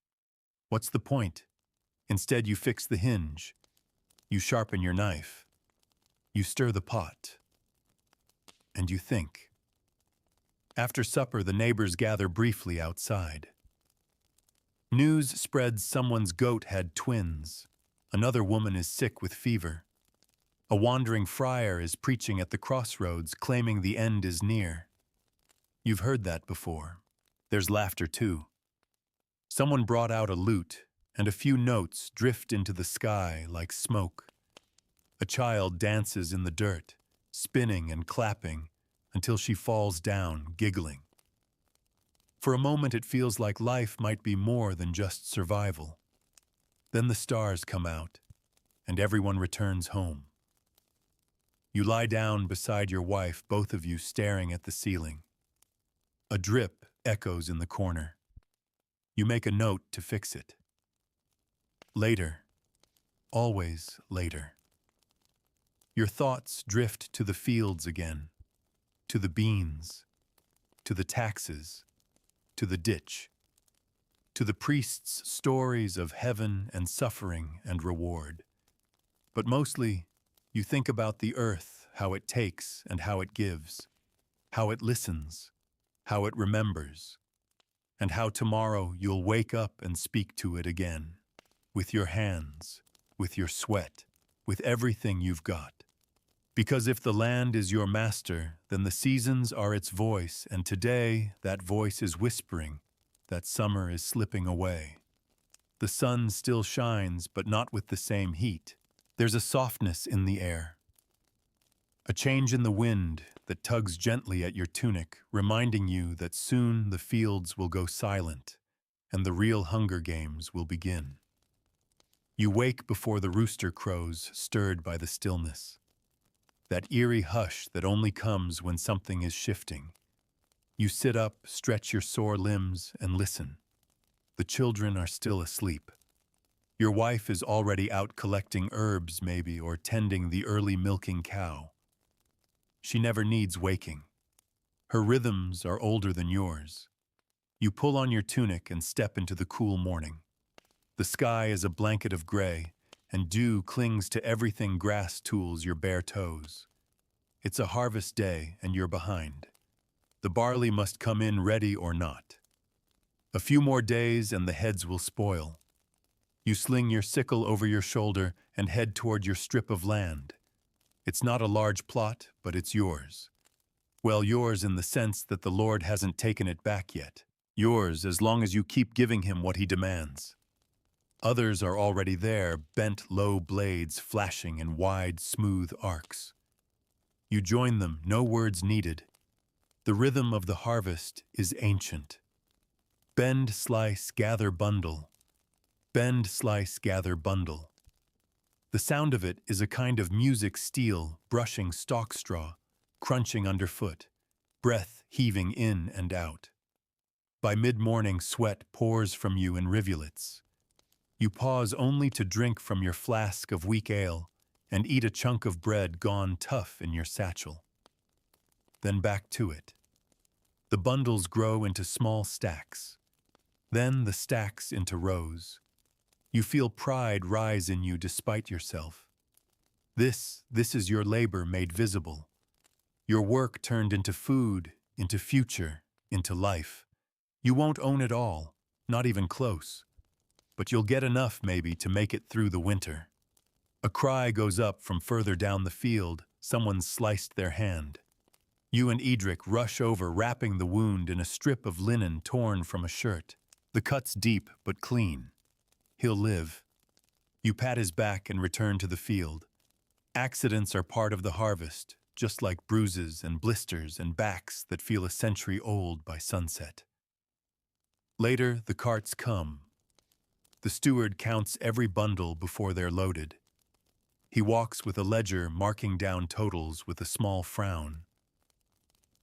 What's the point? Instead, you fix the hinge. You sharpen your knife. You stir the pot. And you think. After supper, the neighbors gather briefly outside. News spreads someone's goat had twins. Another woman is sick with fever. A wandering friar is preaching at the crossroads, claiming the end is near. You've heard that before. There's laughter, too. Someone brought out a lute, and a few notes drift into the sky like smoke. A child dances in the dirt, spinning and clapping, until she falls down, giggling. For a moment it feels like life might be more than just survival. Then the stars come out, and everyone returns home. You lie down beside your wife, both of you staring at the ceiling. A drip echoes in the corner. You make a note to fix it. Later, always later. Your thoughts drift to the fields again, to the beans, to the taxes, to the ditch, to the priest's stories of heaven and suffering and reward. But mostly, you think about the earth, how it takes and how it gives, how it listens, how it remembers, and how tomorrow you'll wake up and speak to it again, with your hands, with your sweat, with everything you've got. Because if the land is your master, then the seasons are its voice, and today that voice is whispering that summer is slipping away. The sun still shines, but not with the same heat. There's a softness in the air, a change in the wind that tugs gently at your tunic, reminding you that soon the fields will go silent, and the real Hunger Games will begin. You wake before the rooster crows, stirred by the stillness. That eerie hush that only comes when something is shifting. You sit up, stretch your sore limbs, and listen. The children are still asleep. Your wife is already out collecting herbs, maybe, or tending the early milking cow. She never needs waking. Her rhythms are older than yours. You pull on your tunic and step into the cool morning. The sky is a blanket of gray, and dew clings to everything grass tools your bare toes. It's a harvest day, and you're behind. The barley must come in ready or not. A few more days and the heads will spoil. You sling your sickle over your shoulder and head toward your strip of land. It's not a large plot, but it's yours. Well, yours in the sense that the Lord hasn't taken it back yet. Yours as long as you keep giving him what he demands. Others are already there, bent low blades flashing in wide, smooth arcs. You join them, no words needed. The rhythm of the harvest is ancient. Bend, slice, gather, bundle. Bend, slice, gather, bundle. The sound of it is a kind of music steel, brushing stalk straw, crunching underfoot, breath heaving in and out. By mid-morning, sweat pours from you in rivulets. You pause only to drink from your flask of weak ale and eat a chunk of bread gone tough in your satchel. Then back to it. The bundles grow into small stacks. Then the stacks into rows. You feel pride rise in you despite yourself. This is your labor made visible. Your work turned into food, into future, into life. You won't own it all, not even close. But you'll get enough, maybe, to make it through the winter. A cry goes up from further down the field. Someone's sliced their hand. You and Edric rush over, wrapping the wound in a strip of linen torn from a shirt. The cut's deep but clean. He'll live. You pat his back and return to the field. Accidents are part of the harvest, just like bruises and blisters and backs that feel a century old by sunset. Later, the carts come. The steward counts every bundle before they're loaded. He walks with a ledger marking down totals with a small frown.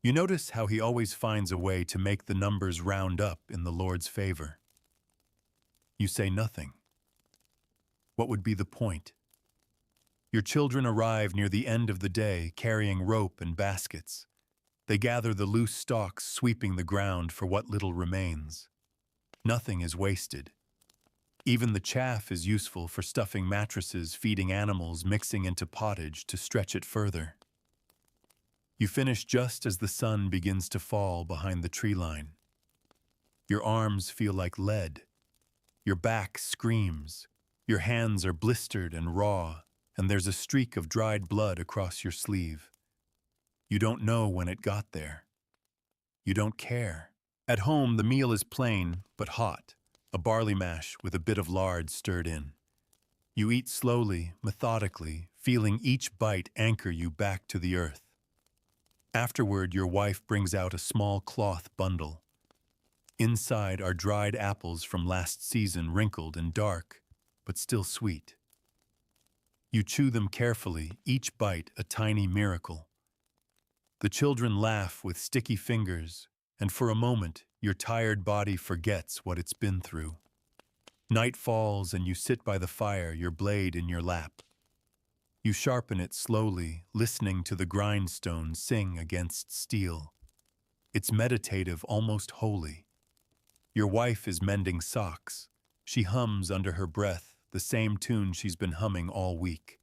You notice how he always finds a way to make the numbers round up in the Lord's favor. You say nothing. What would be the point? Your children arrive near the end of the day carrying rope and baskets. They gather the loose stalks, sweeping the ground for what little remains. Nothing is wasted. Even the chaff is useful for stuffing mattresses, feeding animals, mixing into pottage to stretch it further. You finish just as the sun begins to fall behind the tree line. Your arms feel like lead. Your back screams. Your hands are blistered and raw, and there's a streak of dried blood across your sleeve. You don't know when it got there. You don't care. At home, the meal is plain but hot, a barley mash with a bit of lard stirred in. You eat slowly, methodically, feeling each bite anchor you back to the earth. Afterward, your wife brings out a small cloth bundle. Inside are dried apples from last season, wrinkled and dark, but still sweet. You chew them carefully, each bite a tiny miracle. The children laugh with sticky fingers, and for a moment, your tired body forgets what it's been through. Night falls and you sit by the fire, your blade in your lap. You sharpen it slowly, listening to the grindstone sing against steel. It's meditative, almost holy. Your wife is mending socks. She hums under her breath, the same tune she's been humming all week.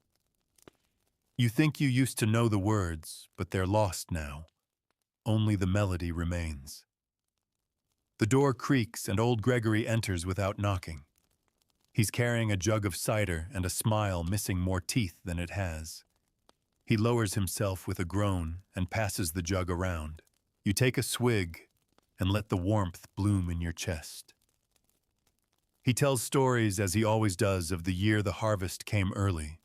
You think you used to know the words, but they're lost now. Only the melody remains. The door creaks and old Gregory enters without knocking. He's carrying a jug of cider and a smile missing more teeth than it has. He lowers himself with a groan and passes the jug around. You take a swig and let the warmth bloom in your chest. He tells stories, as he always does, of the year the harvest came early,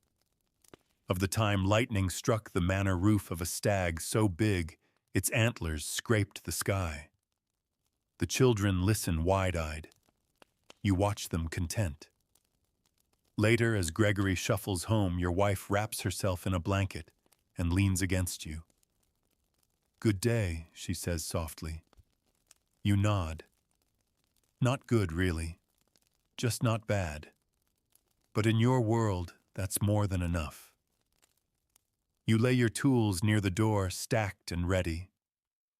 of the time lightning struck the manor roof of a stag so big its antlers scraped the sky. The children listen wide-eyed. You watch them content. Later, as Gregory shuffles home, your wife wraps herself in a blanket and leans against you. "Good day," she says softly. You nod. Not good, really. Just not bad. But in your world, that's more than enough. You lay your tools near the door, stacked and ready.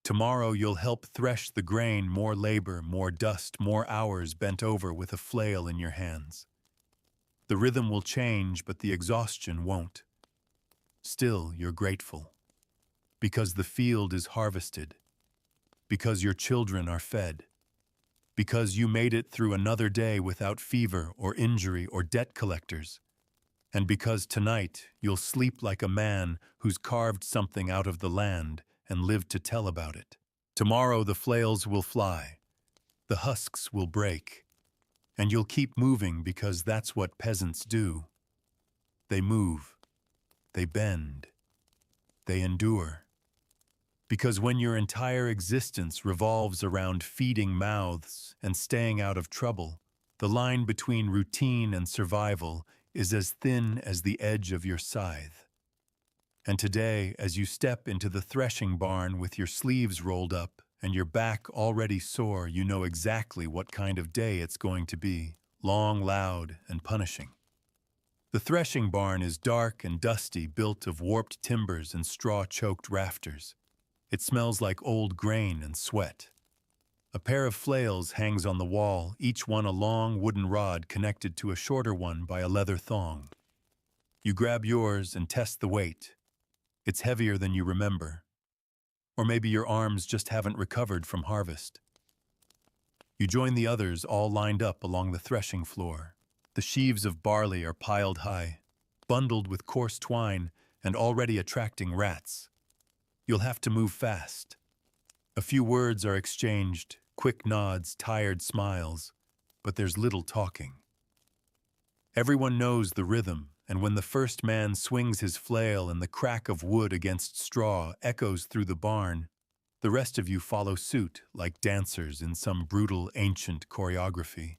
Tomorrow you'll help thresh the grain, more labor, more dust, more hours bent over with a flail in your hands. The rhythm will change, but the exhaustion won't. Still, you're grateful. Because the field is harvested. Because your children are fed. Because you made it through another day without fever or injury or debt collectors. And because tonight you'll sleep like a man who's carved something out of the land and lived to tell about it. Tomorrow the flails will fly, the husks will break, and you'll keep moving because that's what peasants do. They move, they bend, they endure. Because when your entire existence revolves around feeding mouths and staying out of trouble, the line between routine and survival is as thin as the edge of your scythe. And today, as you step into the threshing barn with your sleeves rolled up and your back already sore, you know exactly what kind of day it's going to be, long, loud, and punishing. The threshing barn is dark and dusty, built of warped timbers and straw-choked rafters. It smells like old grain and sweat. A pair of flails hangs on the wall, each one a long wooden rod connected to a shorter one by a leather thong. You grab yours and test the weight. It's heavier than you remember. Or maybe your arms just haven't recovered from harvest. You join the others all lined up along the threshing floor. The sheaves of barley are piled high, bundled with coarse twine and already attracting rats. You'll have to move fast. A few words are exchanged, quick nods, tired smiles, but there's little talking. Everyone knows the rhythm, and when the first man swings his flail and the crack of wood against straw echoes through the barn, the rest of you follow suit like dancers in some brutal ancient choreography.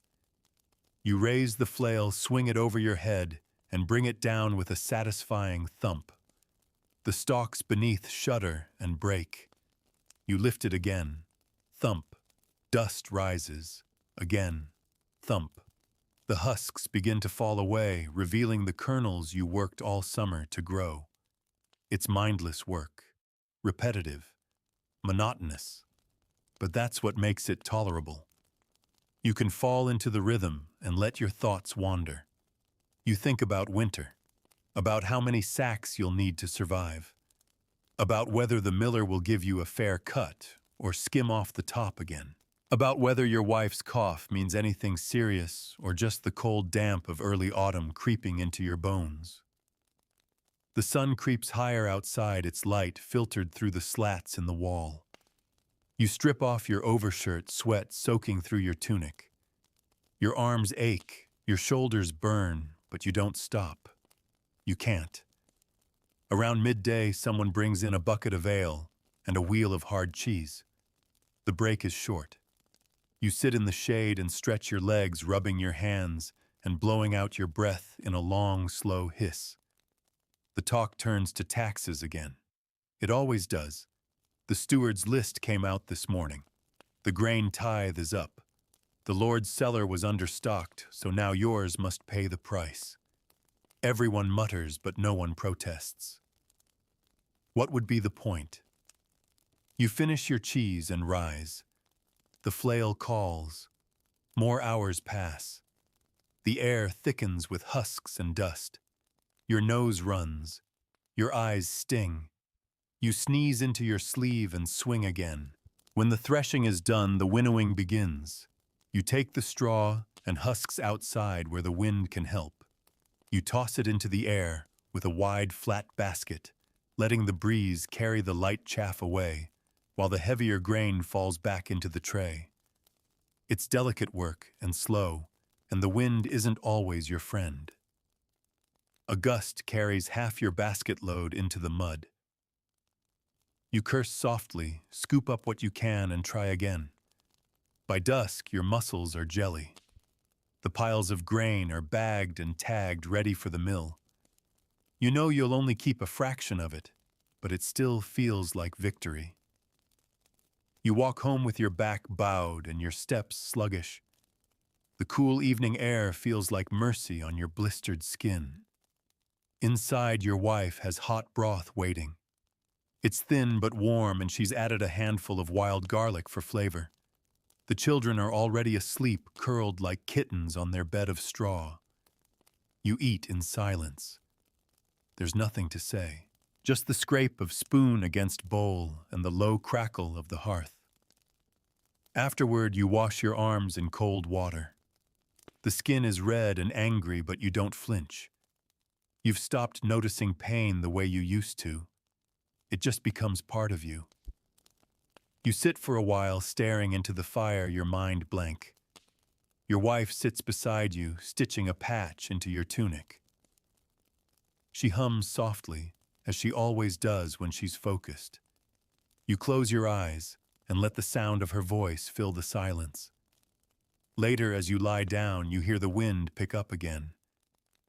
You raise the flail, swing it over your head, and bring it down with a satisfying thump. The stalks beneath shudder and break. You lift it again. Thump. Dust rises. Again. Thump. The husks begin to fall away, revealing the kernels you worked all summer to grow. It's mindless work. Repetitive. Monotonous. But that's what makes it tolerable. You can fall into the rhythm and let your thoughts wander. You think about winter. About how many sacks you'll need to survive. About whether the miller will give you a fair cut or skim off the top again. About whether your wife's cough means anything serious or just the cold damp of early autumn creeping into your bones. The sun creeps higher outside, its light filtered through the slats in the wall. You strip off your overshirt, sweat soaking through your tunic. Your arms ache, your shoulders burn, but you don't stop. You can't. Around midday, someone brings in a bucket of ale and a wheel of hard cheese. The break is short. You sit in the shade and stretch your legs, rubbing your hands and blowing out your breath in a long, slow hiss. The talk turns to taxes again. It always does. The steward's list came out this morning. The grain tithe is up. The Lord's cellar was understocked, so now yours must pay the price. Everyone mutters, but no one protests. What would be the point? You finish your cheese and rise. The flail calls. More hours pass. The air thickens with husks and dust. Your nose runs. Your eyes sting. You sneeze into your sleeve and swing again. When the threshing is done, the winnowing begins. You take the straw and husks outside where the wind can help. You toss it into the air with a wide, flat basket, letting the breeze carry the light chaff away, while the heavier grain falls back into the tray. It's delicate work and slow, and the wind isn't always your friend. A gust carries half your basket load into the mud. You curse softly, scoop up what you can, and try again. By dusk, your muscles are jelly. The piles of grain are bagged and tagged ready for the mill. You know you'll only keep a fraction of it, but it still feels like victory. You walk home with your back bowed and your steps sluggish. The cool evening air feels like mercy on your blistered skin. Inside, your wife has hot broth waiting. It's thin but warm, and she's added a handful of wild garlic for flavor. The children are already asleep, curled like kittens on their bed of straw. You eat in silence. There's nothing to say, just the scrape of spoon against bowl and the low crackle of the hearth. Afterward, you wash your arms in cold water. The skin is red and angry, but you don't flinch. You've stopped noticing pain the way you used to. It just becomes part of you. You sit for a while, staring into the fire, your mind blank. Your wife sits beside you, stitching a patch into your tunic. She hums softly, as she always does when she's focused. You close your eyes and let the sound of her voice fill the silence. Later, as you lie down, you hear the wind pick up again.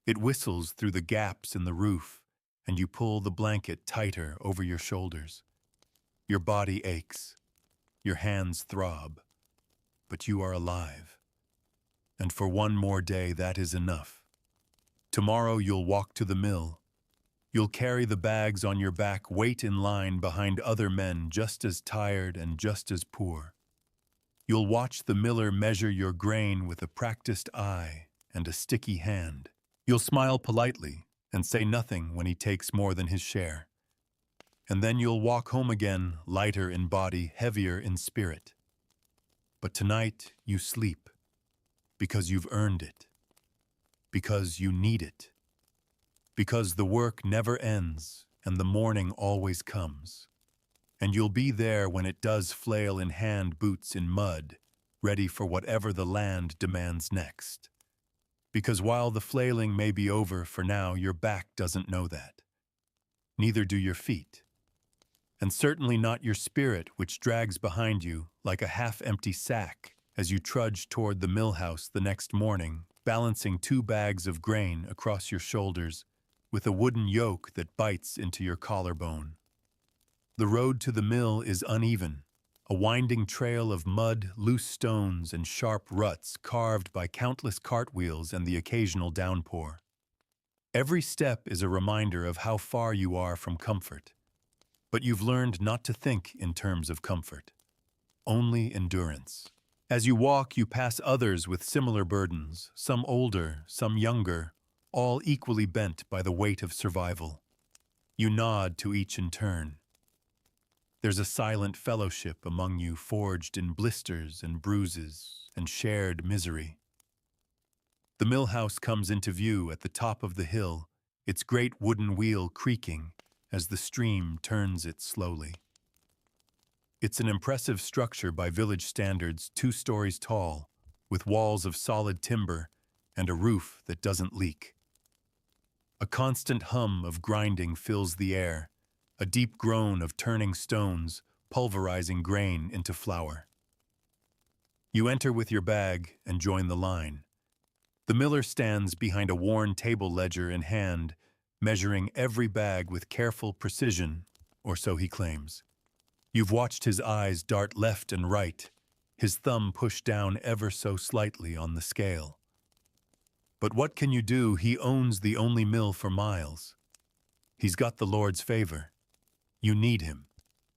It whistles through the gaps in the roof, and you pull the blanket tighter over your shoulders. Your body aches. Your hands throb. But you are alive. And for one more day, that is enough. Tomorrow you'll walk to the mill. You'll carry the bags on your back, wait in line behind other men just as tired and just as poor. You'll watch the miller measure your grain with a practiced eye and a sticky hand. You'll smile politely and say nothing when he takes more than his share. And then you'll walk home again, lighter in body, heavier in spirit. But tonight you sleep, because you've earned it, because you need it, because the work never ends and the morning always comes. And you'll be there when it does flail in hand boots in mud, ready for whatever the land demands next. Because while the flailing may be over for now, your back doesn't know that. Neither do your feet. And certainly not your spirit, which drags behind you like a half-empty sack as you trudge toward the mill house the next morning, balancing 2 bags of grain across your shoulders with a wooden yoke that bites into your collarbone. The road to the mill is uneven, a winding trail of mud, loose stones, and sharp ruts carved by countless cartwheels and the occasional downpour. Every step is a reminder of how far you are from comfort. But you've learned not to think in terms of comfort, only endurance. As you walk, you pass others with similar burdens, some older, some younger, all equally bent by the weight of survival. You nod to each in turn. There's a silent fellowship among you, forged in blisters and bruises and shared misery. The mill house comes into view at the top of the hill, its great wooden wheel creaking as the stream turns it slowly. It's an impressive structure by village standards, 2 stories tall, with walls of solid timber and a roof that doesn't leak. A constant hum of grinding fills the air, a deep groan of turning stones, pulverizing grain into flour. You enter with your bag and join the line. The miller stands behind a worn table ledger in hand, measuring every bag with careful precision, or so he claims. You've watched his eyes dart left and right, his thumb pushed down ever so slightly on the scale. But what can you do? He owns the only mill for miles. He's got the Lord's favor. You need him.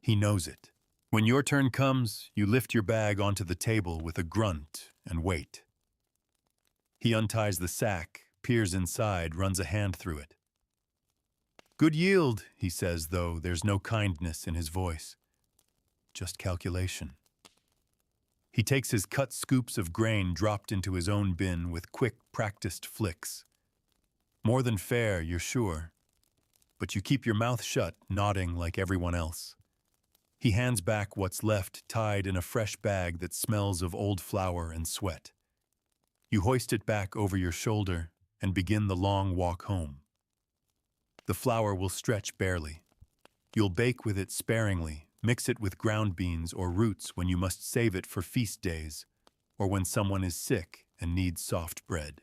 He knows it. When your turn comes, you lift your bag onto the table with a grunt and wait. He unties the sack, peers inside, runs a hand through it. "Good yield," he says, though there's no kindness in his voice. Just calculation. He takes his cut scoops of grain dropped into his own bin with quick, practiced flicks. More than fair, you're sure. But you keep your mouth shut, nodding like everyone else. He hands back what's left, tied in a fresh bag that smells of old flour and sweat. You hoist it back over your shoulder and begin the long walk home. The flour will stretch barely. You'll bake with it sparingly, mix it with ground beans or roots when you must save it for feast days, or when someone is sick and needs soft bread.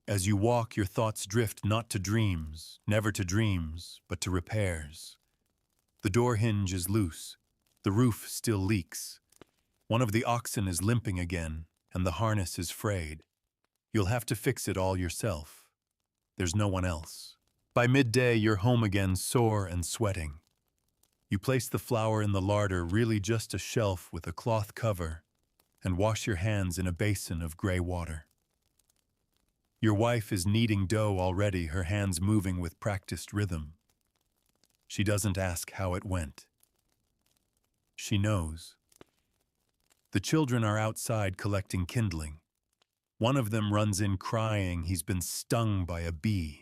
As you walk, your thoughts drift not to dreams, never to dreams, but to repairs. The door hinge is loose. The roof still leaks. One of the oxen is limping again, and the harness is frayed. You'll have to fix it all yourself. There's no one else. By midday, you're home again, sore and sweating. You place the flour in the larder, really just a shelf with a cloth cover, and wash your hands in a basin of gray water. Your wife is kneading dough already, her hands moving with practiced rhythm. She doesn't ask how it went. She knows. The children are outside collecting kindling. One of them runs in crying he's been stung by a bee.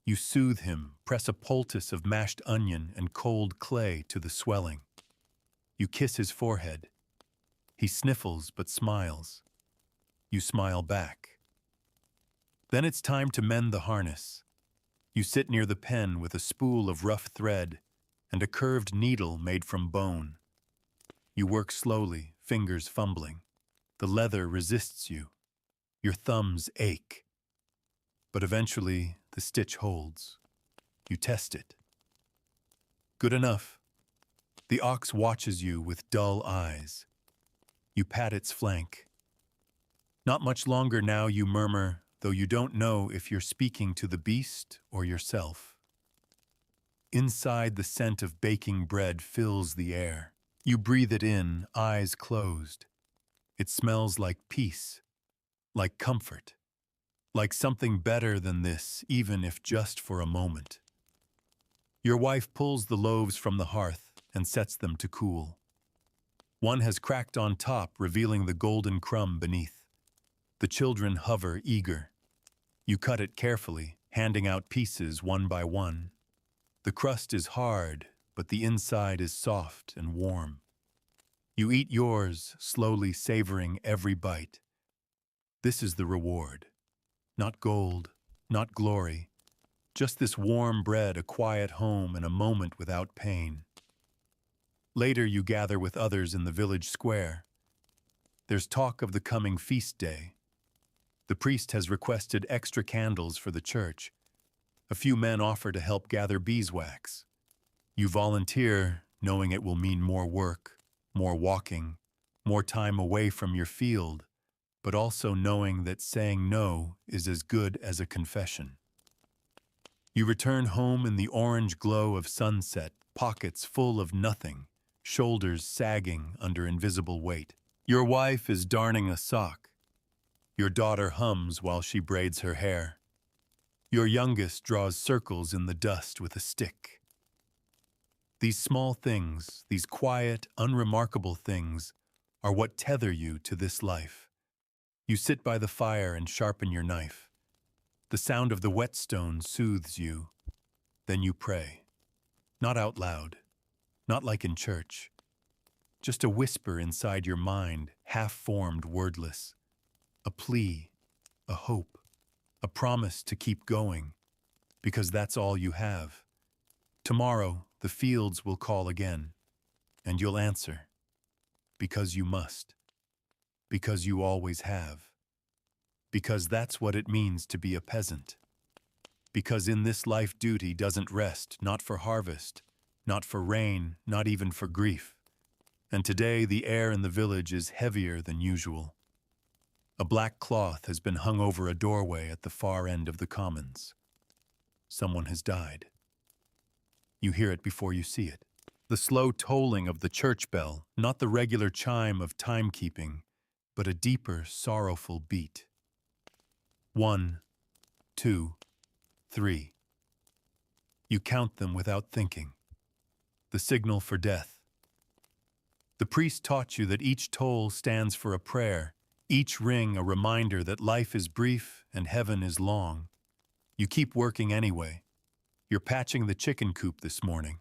You soothe him, press a poultice of mashed onion and cold clay to the swelling. You kiss his forehead. He sniffles but smiles. You smile back. Then it's time to mend the harness. You sit near the pen with a spool of rough thread and a curved needle made from bone. You work slowly, fingers fumbling. The leather resists you. Your thumbs ache. But eventually, the stitch holds. You test it. Good enough. The ox watches you with dull eyes. You pat its flank. Not much longer now, you murmur, though you don't know if you're speaking to the beast or yourself. Inside, the scent of baking bread fills the air. You breathe it in, eyes closed. It smells like peace, like comfort, like something better than this, even if just for a moment. Your wife pulls the loaves from the hearth and sets them to cool. One has cracked on top, revealing the golden crumb beneath. The children hover, eager. You cut it carefully, handing out pieces one by one. The crust is hard, but the inside is soft and warm. You eat yours, slowly savoring every bite. This is the reward. Not gold, not glory, just this warm bread, a quiet home, and a moment without pain. Later, you gather with others in the village square. There's talk of the coming feast day. The priest has requested extra candles for the church. A few men offer to help gather beeswax. You volunteer, knowing it will mean more work, more walking, more time away from your field, but also knowing that saying no is as good as a confession. You return home in the orange glow of sunset, pockets full of nothing, shoulders sagging under invisible weight. Your wife is darning a sock. Your daughter hums while she braids her hair. Your youngest draws circles in the dust with a stick. These small things, these quiet, unremarkable things, are what tether you to this life. You sit by the fire and sharpen your knife. The sound of the whetstone soothes you. Then you pray. Not out loud, not like in church. Just a whisper inside your mind, half-formed, wordless. A plea, a hope, a promise to keep going, because that's all you have. Tomorrow, the fields will call again, and you'll answer, because you must, because you always have, because that's what it means to be a peasant, because in this life duty doesn't rest, not for harvest, not for rain, not even for grief. And today the air in the village is heavier than usual. A black cloth has been hung over a doorway at the far end of the commons. Someone has died. You hear it before you see it. The slow tolling of the church bell, not the regular chime of timekeeping, but a deeper, sorrowful beat. 1, 2, 3. You count them without thinking. The signal for death. The priest taught you that each toll stands for a prayer, each ring a reminder that life is brief and heaven is long. You keep working anyway. You're patching the chicken coop this morning.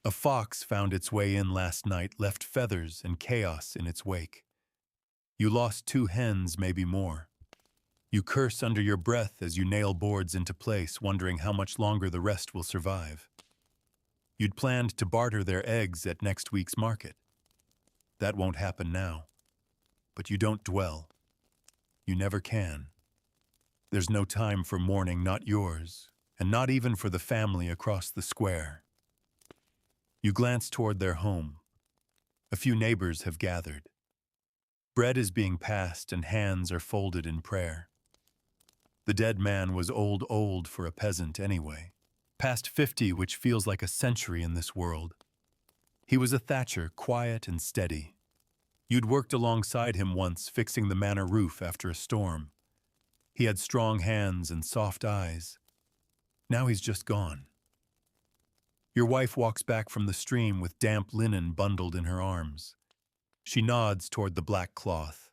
A fox found its way in last night, left feathers and chaos in its wake. You lost 2 hens, maybe more. You curse under your breath as you nail boards into place, wondering how much longer the rest will survive. You'd planned to barter their eggs at next week's market. That won't happen now. But you don't dwell. You never can. There's no time for mourning, not yours, and not even for the family across the square. You glance toward their home. A few neighbors have gathered. Bread is being passed and hands are folded in prayer. The dead man was old for a peasant anyway. Past 50, which feels like a century in this world. He was a thatcher, quiet and steady. You'd worked alongside him once, fixing the manor roof after a storm. He had strong hands and soft eyes. Now he's just gone. Your wife walks back from the stream with damp linen bundled in her arms. She nods toward the black cloth.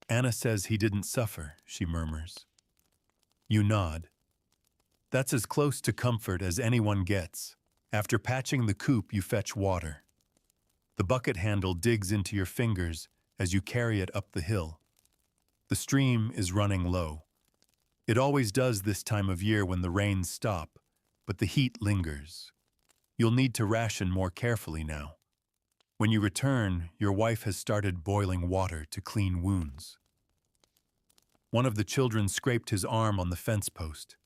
Anna says he didn't suffer, she murmurs. You nod. That's as close to comfort as anyone gets. After patching the coop, you fetch water. The bucket handle digs into your fingers as you carry it up the hill. The stream is running low. It always does this time of year when the rains stop, but the heat lingers. You'll need to ration more carefully now. When you return, your wife has started boiling water to clean wounds. One of the children scraped his arm on the fence post.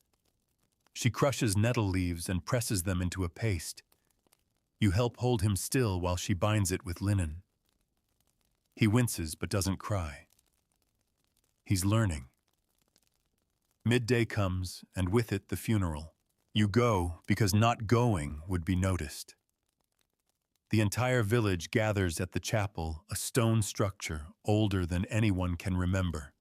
She crushes nettle leaves and presses them into a paste. You help hold him still while she binds it with linen. He winces but doesn't cry. He's learning. Midday comes, and with it the funeral. You go because not going would be noticed. The entire village gathers at the chapel, a stone structure older than anyone can remember.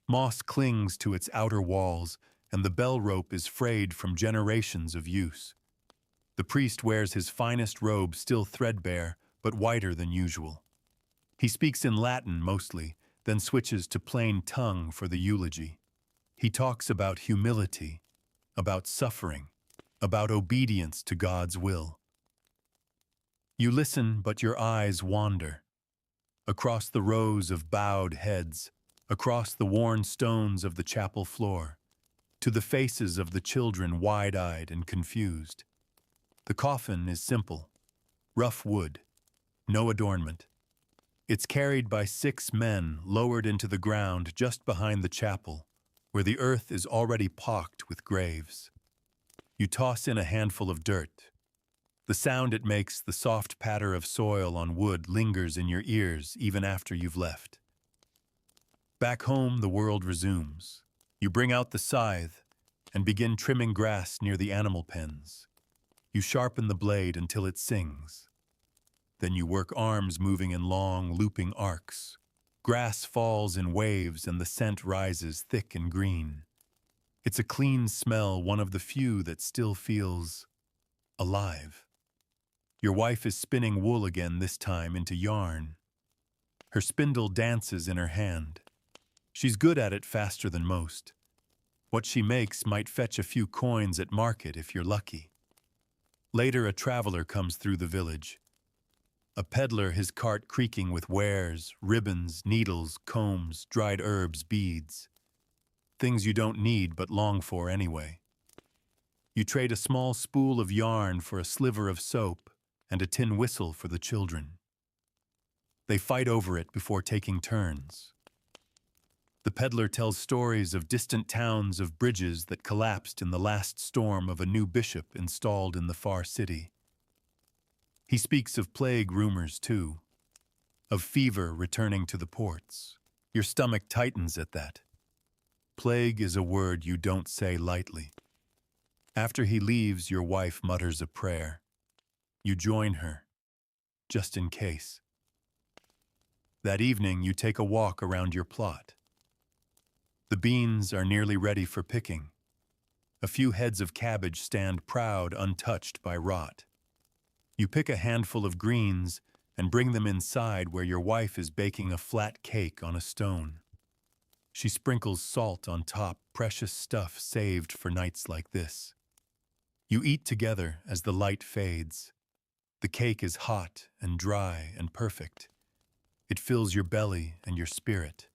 Moss clings to its outer walls, and the bell rope is frayed from generations of use. The priest wears his finest robe, still threadbare, but whiter than usual. He speaks in Latin mostly, then switches to plain tongue for the eulogy. He talks about humility, about suffering, about obedience to God's will. You listen, but your eyes wander. Across the rows of bowed heads, across the worn stones of the chapel floor, to the faces of the children wide-eyed and confused. The coffin is simple, rough wood, no adornment. It's carried by 6 men lowered into the ground just behind the chapel, where the earth is already pocked with graves. You toss in a handful of dirt. The sound it makes, the soft patter of soil on wood, lingers in your ears even after you've left. Back home, the world resumes. You bring out the scythe and begin trimming grass near the animal pens. You sharpen the blade until it sings. Then you work arms moving in long, looping arcs. Grass falls in waves and the scent rises thick and green. It's a clean smell, one of the few that still feels alive. Your wife is spinning wool again, this time into yarn. Her spindle dances in her hand. She's good at it, faster than most. What she makes might fetch a few coins at market if you're lucky. Later, a traveler comes through the village. A peddler, his cart creaking with wares, ribbons, needles, combs, dried herbs, beads. Things you don't need but long for anyway. You trade a small spool of yarn for a sliver of soap and a tin whistle for the children. They fight over it before taking turns. The peddler tells stories of distant towns, of bridges that collapsed in the last storm, of a new bishop installed in the far city. He speaks of plague rumors too, of fever returning to the ports. Your stomach tightens at that. Plague is a word you don't say lightly. After he leaves, your wife mutters a prayer. You join her, just in case. That evening, you take a walk around your plot. The beans are nearly ready for picking. A few heads of cabbage stand proud, untouched by rot. You pick a handful of greens and bring them inside, where your wife is baking a flat cake on a stone. She sprinkles salt on top, precious stuff saved for nights like this. You eat together as the light fades. The cake is hot and dry and perfect. It fills your belly and your spirit.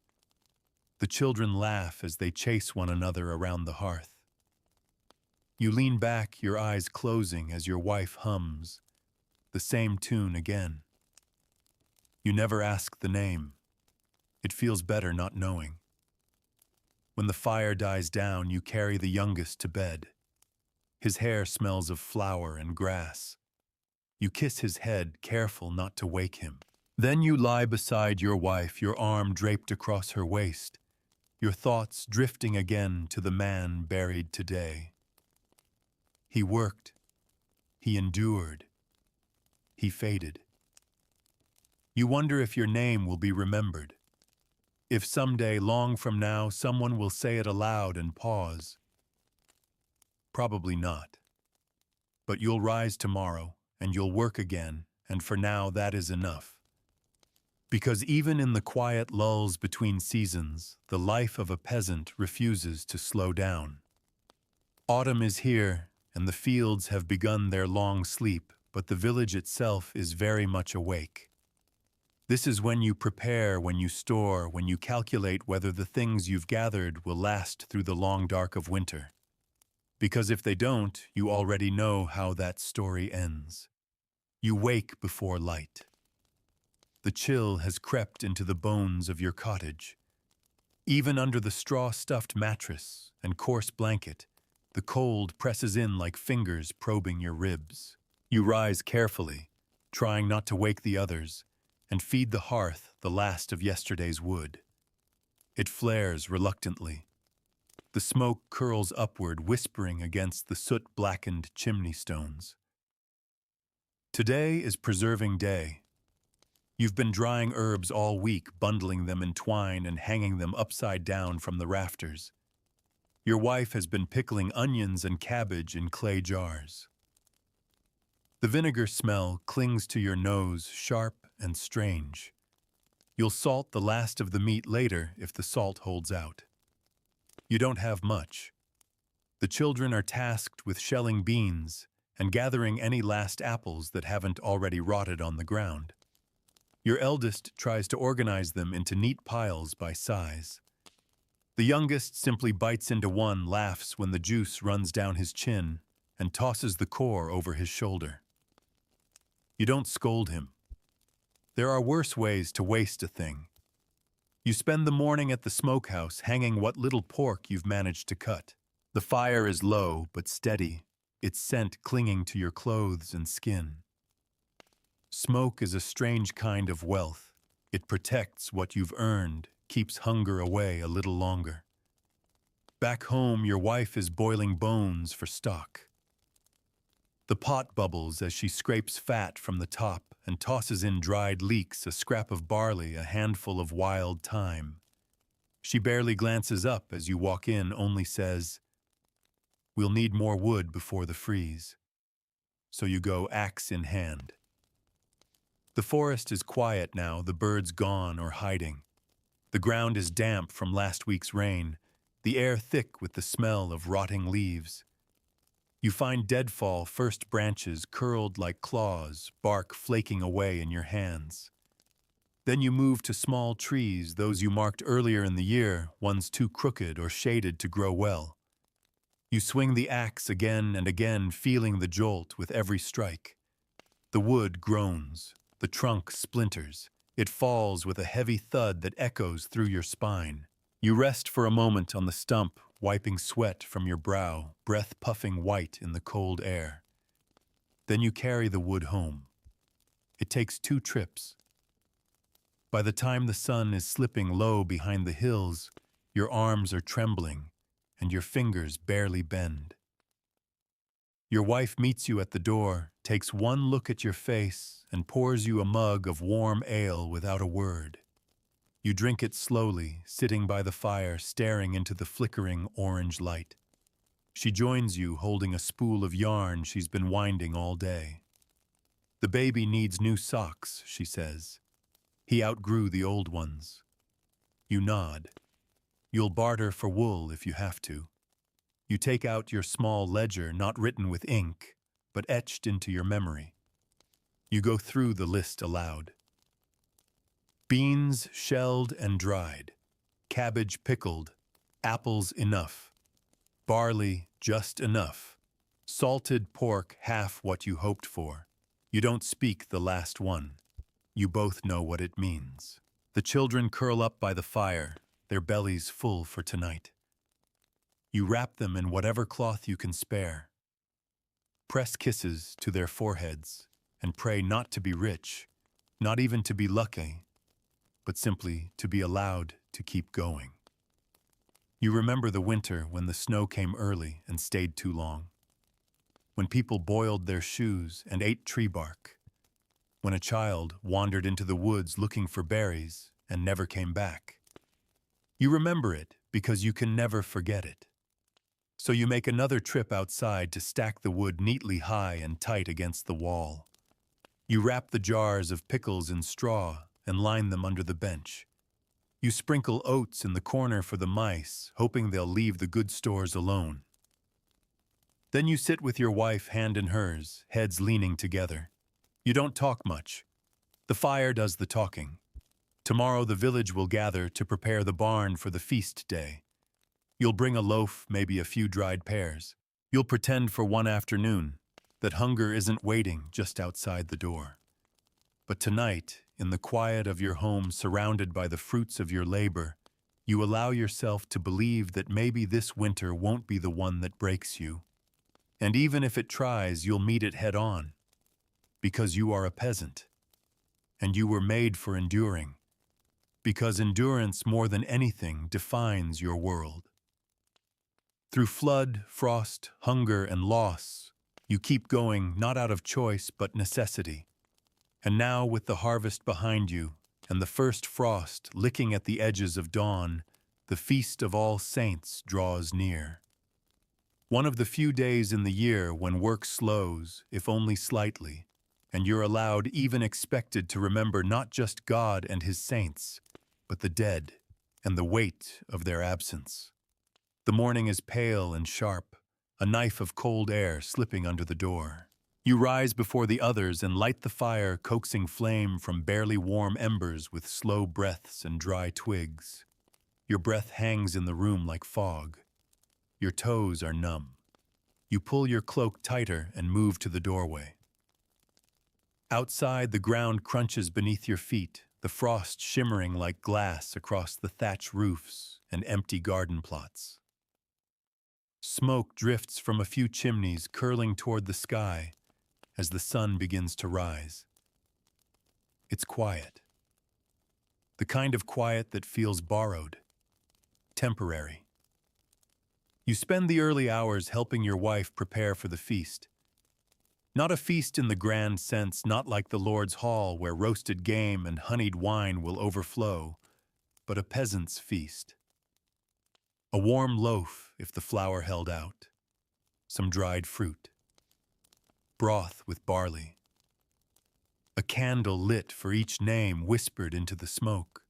The children laugh as they chase one another around the hearth. You lean back, your eyes closing, as your wife hums the same tune again. You never ask the name. It feels better not knowing. When the fire dies down, you carry the youngest to bed. His hair smells of flower and grass. You kiss his head, careful not to wake him. Then you lie beside your wife, your arm draped across her waist, your thoughts drifting again to the man buried today. He worked. He endured. He faded. You wonder if your name will be remembered. If someday, long from now, someone will say it aloud and pause. Probably not. But you'll rise tomorrow, and you'll work again, and for now that is enough. Because even in the quiet lulls between seasons, the life of a peasant refuses to slow down. Autumn is here, and the fields have begun their long sleep, but the village itself is very much awake. This is when you prepare, when you store, when you calculate whether the things you've gathered will last through the long dark of winter. Because if they don't, you already know how that story ends. You wake before light. The chill has crept into the bones of your cottage. Even under the straw-stuffed mattress and coarse blanket, the cold presses in like fingers probing your ribs. You rise carefully, trying not to wake the others, and feed the hearth the last of yesterday's wood. It flares reluctantly. The smoke curls upward, whispering against the soot-blackened chimney stones. Today is preserving day. You've been drying herbs all week, bundling them in twine and hanging them upside down from the rafters. Your wife has been pickling onions and cabbage in clay jars. The vinegar smell clings to your nose, sharp and strange. You'll salt the last of the meat later if the salt holds out. You don't have much. The children are tasked with shelling beans and gathering any last apples that haven't already rotted on the ground. Your eldest tries to organize them into neat piles by size. The youngest simply bites into one, laughs when the juice runs down his chin, and tosses the core over his shoulder. You don't scold him. There are worse ways to waste a thing. You spend the morning at the smokehouse hanging what little pork you've managed to cut. The fire is low but steady, its scent clinging to your clothes and skin. Smoke is a strange kind of wealth. It protects what you've earned, keeps hunger away a little longer. Back home, your wife is boiling bones for stock. The pot bubbles as she scrapes fat from the top and tosses in dried leeks, a scrap of barley, a handful of wild thyme. She barely glances up as you walk in, only says, "We'll need more wood before the freeze." So you go axe in hand. The forest is quiet now, the birds gone or hiding. The ground is damp from last week's rain, the air thick with the smell of rotting leaves. You find deadfall first branches curled like claws, bark flaking away in your hands. Then you move to small trees, those you marked earlier in the year, ones too crooked or shaded to grow well. You swing the axe again and again, feeling the jolt with every strike. The wood groans. The trunk splinters. It falls with a heavy thud that echoes through your spine. You rest for a moment on the stump, wiping sweat from your brow, breath puffing white in the cold air. Then you carry the wood home. It takes 2 trips. By the time the sun is slipping low behind the hills, your arms are trembling and your fingers barely bend. Your wife meets you at the door, takes one look at your face, and pours you a mug of warm ale without a word. You drink it slowly, sitting by the fire, staring into the flickering orange light. She joins you, holding a spool of yarn she's been winding all day. "The baby needs new socks," she says. "He outgrew the old ones." You nod. You'll barter for wool if you have to. You take out your small ledger, not written with ink, but etched into your memory. You go through the list aloud. Beans shelled and dried, cabbage pickled, apples enough, barley just enough, salted pork half what you hoped for. You don't speak the last one. You both know what it means. The children curl up by the fire, their bellies full for tonight. You wrap them in whatever cloth you can spare. Press kisses to their foreheads and pray not to be rich, not even to be lucky, but simply to be allowed to keep going. You remember the winter when the snow came early and stayed too long, when people boiled their shoes and ate tree bark, when a child wandered into the woods looking for berries and never came back. You remember it because you can never forget it. So you make another trip outside to stack the wood neatly high and tight against the wall. You wrap the jars of pickles in straw and line them under the bench. You sprinkle oats in the corner for the mice, hoping they'll leave the good stores alone. Then you sit with your wife hand in hers, heads leaning together. You don't talk much. The fire does the talking. Tomorrow the village will gather to prepare the barn for the feast day. You'll bring a loaf, maybe a few dried pears. You'll pretend for one afternoon that hunger isn't waiting just outside the door. But tonight, in the quiet of your home surrounded by the fruits of your labor, you allow yourself to believe that maybe this winter won't be the one that breaks you. And even if it tries, you'll meet it head on. Because you are a peasant. And you were made for enduring. Because endurance more than anything defines your world. Through flood, frost, hunger, and loss, you keep going not out of choice but necessity. And now with the harvest behind you and the first frost licking at the edges of dawn, the feast of all saints draws near. One of the few days in the year when work slows, if only slightly, and you're allowed, even expected, to remember not just God and his saints, but the dead and the weight of their absence. The morning is pale and sharp, a knife of cold air slipping under the door. You rise before the others and light the fire, coaxing flame from barely warm embers with slow breaths and dry twigs. Your breath hangs in the room like fog. Your toes are numb. You pull your cloak tighter and move to the doorway. Outside, the ground crunches beneath your feet, the frost shimmering like glass across the thatch roofs and empty garden plots. Smoke drifts from a few chimneys curling toward the sky as the sun begins to rise. It's quiet. The kind of quiet that feels borrowed, temporary. You spend the early hours helping your wife prepare for the feast. Not a feast in the grand sense, not like the Lord's hall where roasted game and honeyed wine will overflow, but a peasant's feast. A warm loaf if the flour held out, some dried fruit, broth with barley, a candle lit for each name whispered into the smoke.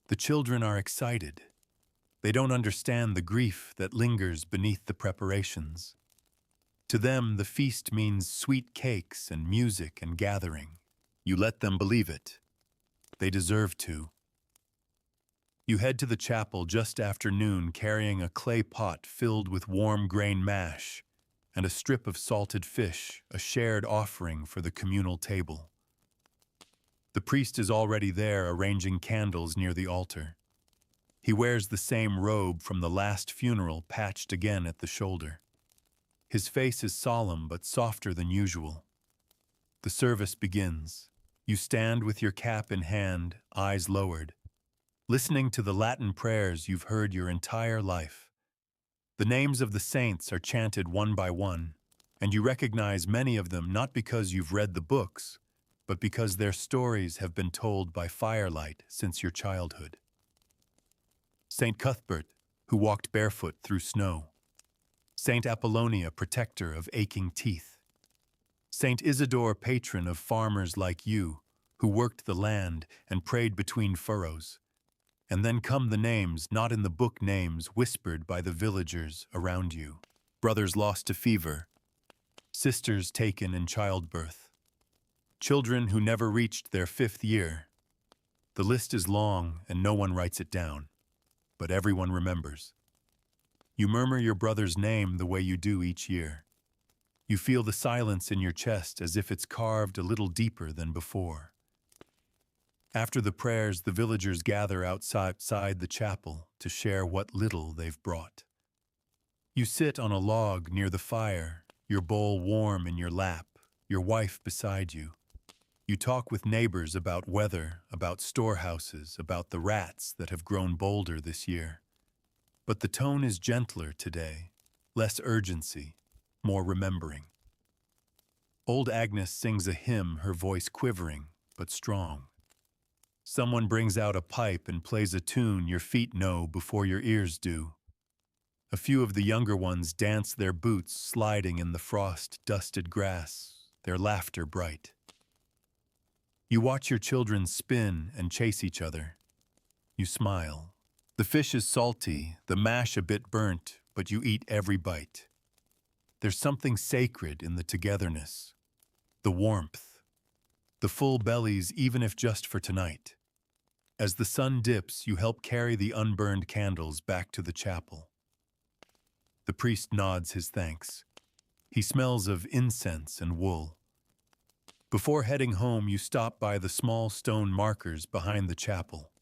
The children are excited. They don't understand the grief that lingers beneath the preparations. To them, the feast means sweet cakes and music and gathering. You let them believe it. They deserve to. You head to the chapel just after noon carrying a clay pot filled with warm grain mash and a strip of salted fish, a shared offering for the communal table. The priest is already there arranging candles near the altar. He wears the same robe from the last funeral patched again at the shoulder. His face is solemn but softer than usual. The service begins. You stand with your cap in hand, eyes lowered, listening to the Latin prayers you've heard your entire life. The names of the saints are chanted one by one, and you recognize many of them not because you've read the books, but because their stories have been told by firelight since your childhood. Saint Cuthbert, who walked barefoot through snow. Saint Apollonia, protector of aching teeth. Saint Isidore, patron of farmers like you, who worked the land and prayed between furrows. And then come the names, not in the book names, whispered by the villagers around you. Brothers lost to fever. Sisters taken in childbirth. Children who never reached their 5th year. The list is long and no one writes it down, but everyone remembers. You murmur your brother's name the way you do each year. You feel the silence in your chest as if it's carved a little deeper than before. After the prayers, the villagers gather outside the chapel to share what little they've brought. You sit on a log near the fire, your bowl warm in your lap, your wife beside you. You talk with neighbors about weather, about storehouses, about the rats that have grown bolder this year. But the tone is gentler today, less urgency, more remembering. Old Agnes sings a hymn, her voice quivering but strong. Someone brings out a pipe and plays a tune your feet know before your ears do. A few of the younger ones dance their boots sliding in the frost-dusted grass, their laughter bright. You watch your children spin and chase each other. You smile. The fish is salty, the mash a bit burnt, but you eat every bite. There's something sacred in the togetherness, the warmth, the full bellies even if just for tonight. As the sun dips, you help carry the unburned candles back to the chapel. The priest nods his thanks. He smells of incense and wool. Before heading home, you stop by the small stone markers behind the chapel.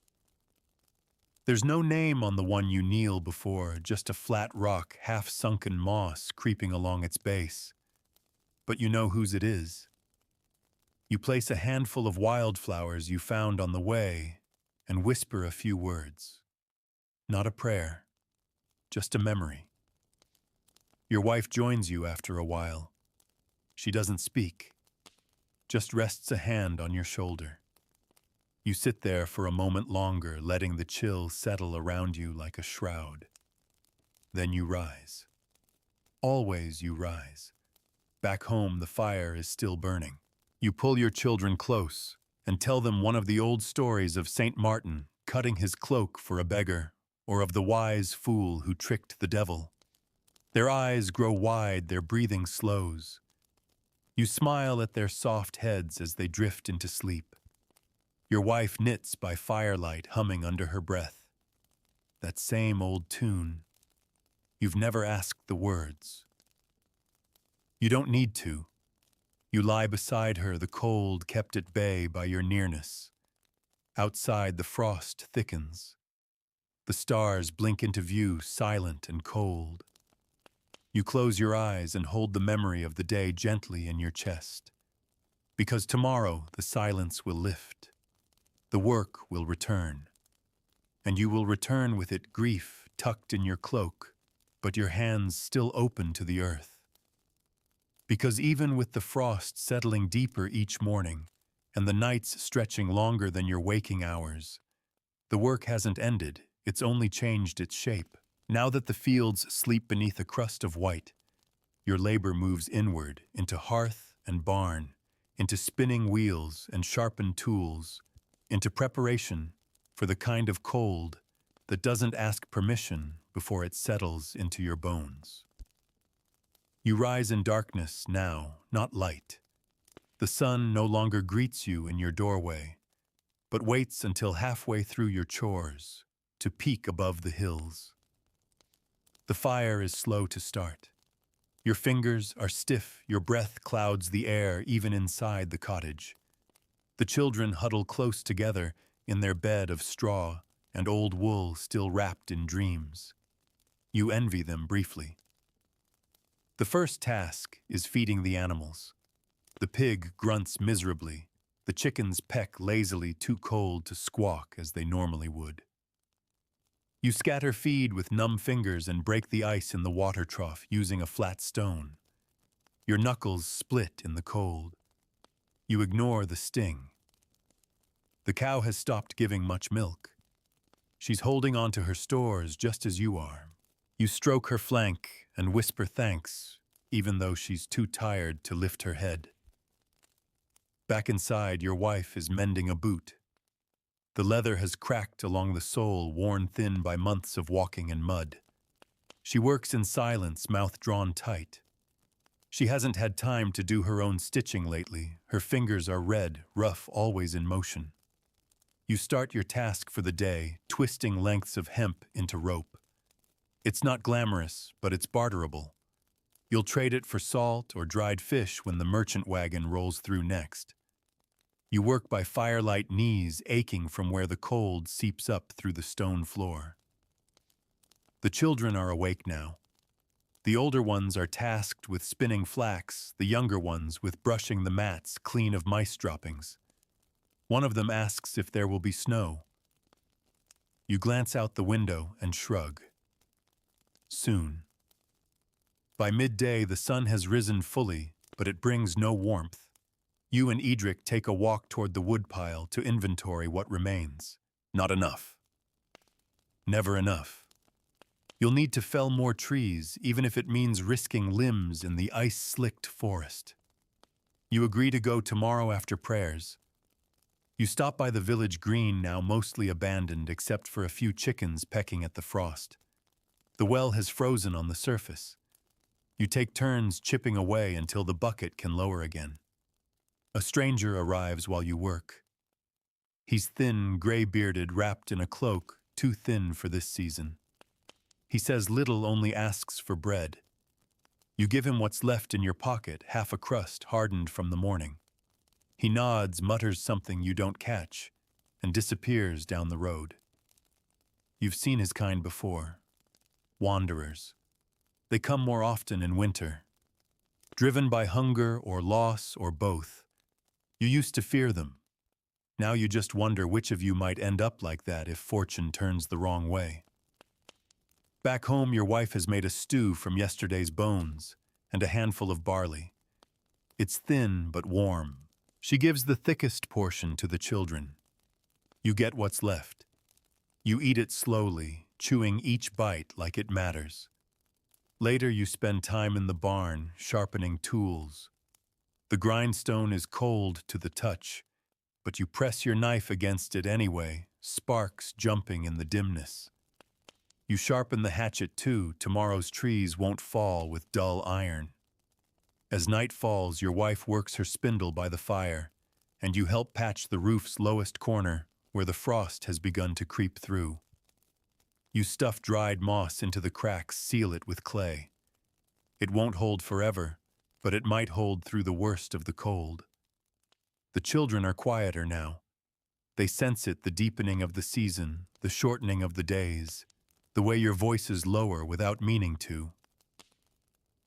There's no name on the one you kneel before, just a flat rock, half-sunken moss creeping along its base. But you know whose it is. You place a handful of wildflowers you found on the way and whisper a few words. Not a prayer, just a memory. Your wife joins you after a while. She doesn't speak, just rests a hand on your shoulder. You sit there for a moment longer, letting the chill settle around you like a shroud. Then you rise. Always you rise. Back home, the fire is still burning. You pull your children close and tell them one of the old stories of Saint Martin cutting his cloak for a beggar, or of the wise fool who tricked the devil. Their eyes grow wide, their breathing slows. You smile at their soft heads as they drift into sleep. Your wife knits by firelight, humming under her breath. That same old tune. You've never asked the words. You don't need to. You lie beside her, the cold kept at bay by your nearness. Outside, the frost thickens. The stars blink into view, silent and cold. You close your eyes and hold the memory of the day gently in your chest. Because tomorrow the silence will lift. The work will return. And you will return with it, grief tucked in your cloak, but your hands still open to the earth. Because even with the frost settling deeper each morning, and the nights stretching longer than your waking hours, the work hasn't ended, it's only changed its shape. Now that the fields sleep beneath a crust of white, your labor moves inward, into hearth and barn, into spinning wheels and sharpened tools, into preparation for the kind of cold that doesn't ask permission before it settles into your bones. You rise in darkness now, not light. The sun no longer greets you in your doorway, but waits until halfway through your chores to peek above the hills. The fire is slow to start. Your fingers are stiff, your breath clouds the air even inside the cottage. The children huddle close together in their bed of straw and old wool still wrapped in dreams. You envy them briefly. The first task is feeding the animals. The pig grunts miserably. The chickens peck lazily, too cold to squawk as they normally would. You scatter feed with numb fingers and break the ice in the water trough using a flat stone. Your knuckles split in the cold. You ignore the sting. The cow has stopped giving much milk. She's holding on to her stores just as you are. You stroke her flank and whisper thanks, even though she's too tired to lift her head. Back inside, your wife is mending a boot. The leather has cracked along the sole, worn thin by months of walking in mud. She works in silence, mouth drawn tight. She hasn't had time to do her own stitching lately. Her fingers are red, rough, always in motion. You start your task for the day, twisting lengths of hemp into rope. It's not glamorous, but it's barterable. You'll trade it for salt or dried fish when the merchant wagon rolls through next. You work by firelight, knees aching from where the cold seeps up through the stone floor. The children are awake now. The older ones are tasked with spinning flax, the younger ones with brushing the mats clean of mice droppings. One of them asks if there will be snow. You glance out the window and shrug. Soon. By midday, the sun has risen fully, but it brings no warmth. You and Edric take a walk toward the woodpile to inventory what remains. Not enough. Never enough. You'll need to fell more trees, even if it means risking limbs in the ice-slicked forest. You agree to go tomorrow after prayers. You stop by the village green, now mostly abandoned except for a few chickens pecking at the frost. The well has frozen on the surface. You take turns chipping away until the bucket can lower again. A stranger arrives while you work. He's thin, gray-bearded, wrapped in a cloak, too thin for this season. He says little, only asks for bread. You give him what's left in your pocket, half a crust hardened from the morning. He nods, mutters something you don't catch, and disappears down the road. You've seen his kind before. Wanderers. They come more often in winter. Driven by hunger or loss or both. You used to fear them. Now you just wonder which of you might end up like that if fortune turns the wrong way. Back home, your wife has made a stew from yesterday's bones and a handful of barley. It's thin but warm. She gives the thickest portion to the children. You get what's left. You eat it slowly, chewing each bite like it matters. Later, you spend time in the barn, sharpening tools. The grindstone is cold to the touch, but you press your knife against it anyway, sparks jumping in the dimness. You sharpen the hatchet too, tomorrow's trees won't fall with dull iron. As night falls, your wife works her spindle by the fire, and you help patch the roof's lowest corner where the frost has begun to creep through. You stuff dried moss into the cracks, seal it with clay. It won't hold forever, but it might hold through the worst of the cold. The children are quieter now. They sense it, the deepening of the season, the shortening of the days, the way your voices lower without meaning to.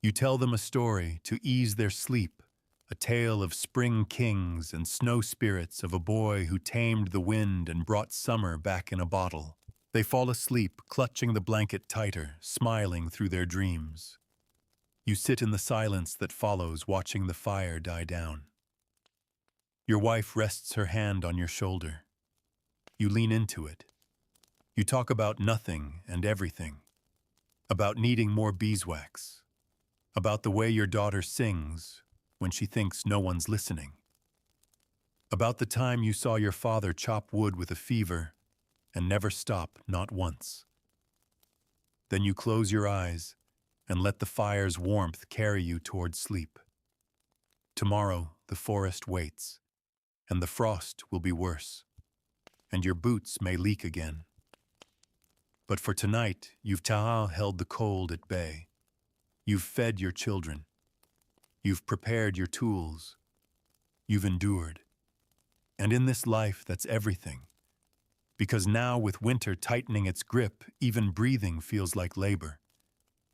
You tell them a story to ease their sleep, a tale of spring kings and snow spirits, of a boy who tamed the wind and brought summer back in a bottle. They fall asleep, clutching the blanket tighter, smiling through their dreams. You sit in the silence that follows, watching the fire die down. Your wife rests her hand on your shoulder. You lean into it. You talk about nothing and everything. About needing more beeswax. About the way your daughter sings when she thinks no one's listening. About the time you saw your father chop wood with a fever and never stop, not once. Then you close your eyes and let the fire's warmth carry you toward sleep. Tomorrow, the forest waits, and the frost will be worse, and your boots may leak again. But for tonight, you've held the cold at bay. You've fed your children. You've prepared your tools. You've endured. And in this life, that's everything. Because now, with winter tightening its grip, even breathing feels like labor.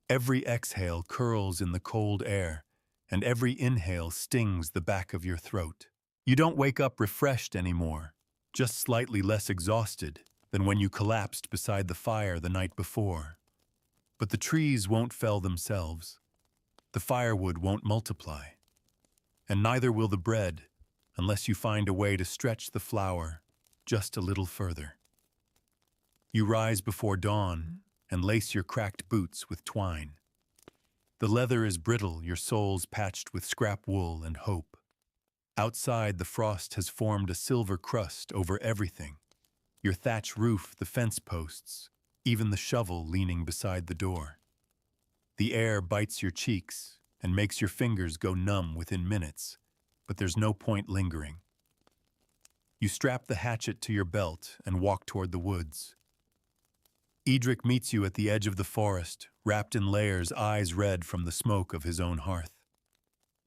Every exhale curls in the cold air, and every inhale stings the back of your throat. You don't wake up refreshed anymore, just slightly less exhausted than when you collapsed beside the fire the night before. But the trees won't fell themselves. The firewood won't multiply. And neither will the bread, unless you find a way to stretch the flour just a little further. You rise before dawn and lace your cracked boots with twine. The leather is brittle, your soles patched with scrap wool and hope. Outside, the frost has formed a silver crust over everything. Your thatch roof, the fence posts, even the shovel leaning beside the door. The air bites your cheeks and makes your fingers go numb within minutes, but there's no point lingering. You strap the hatchet to your belt and walk toward the woods. Edric meets you at the edge of the forest, wrapped in layers, eyes red from the smoke of his own hearth.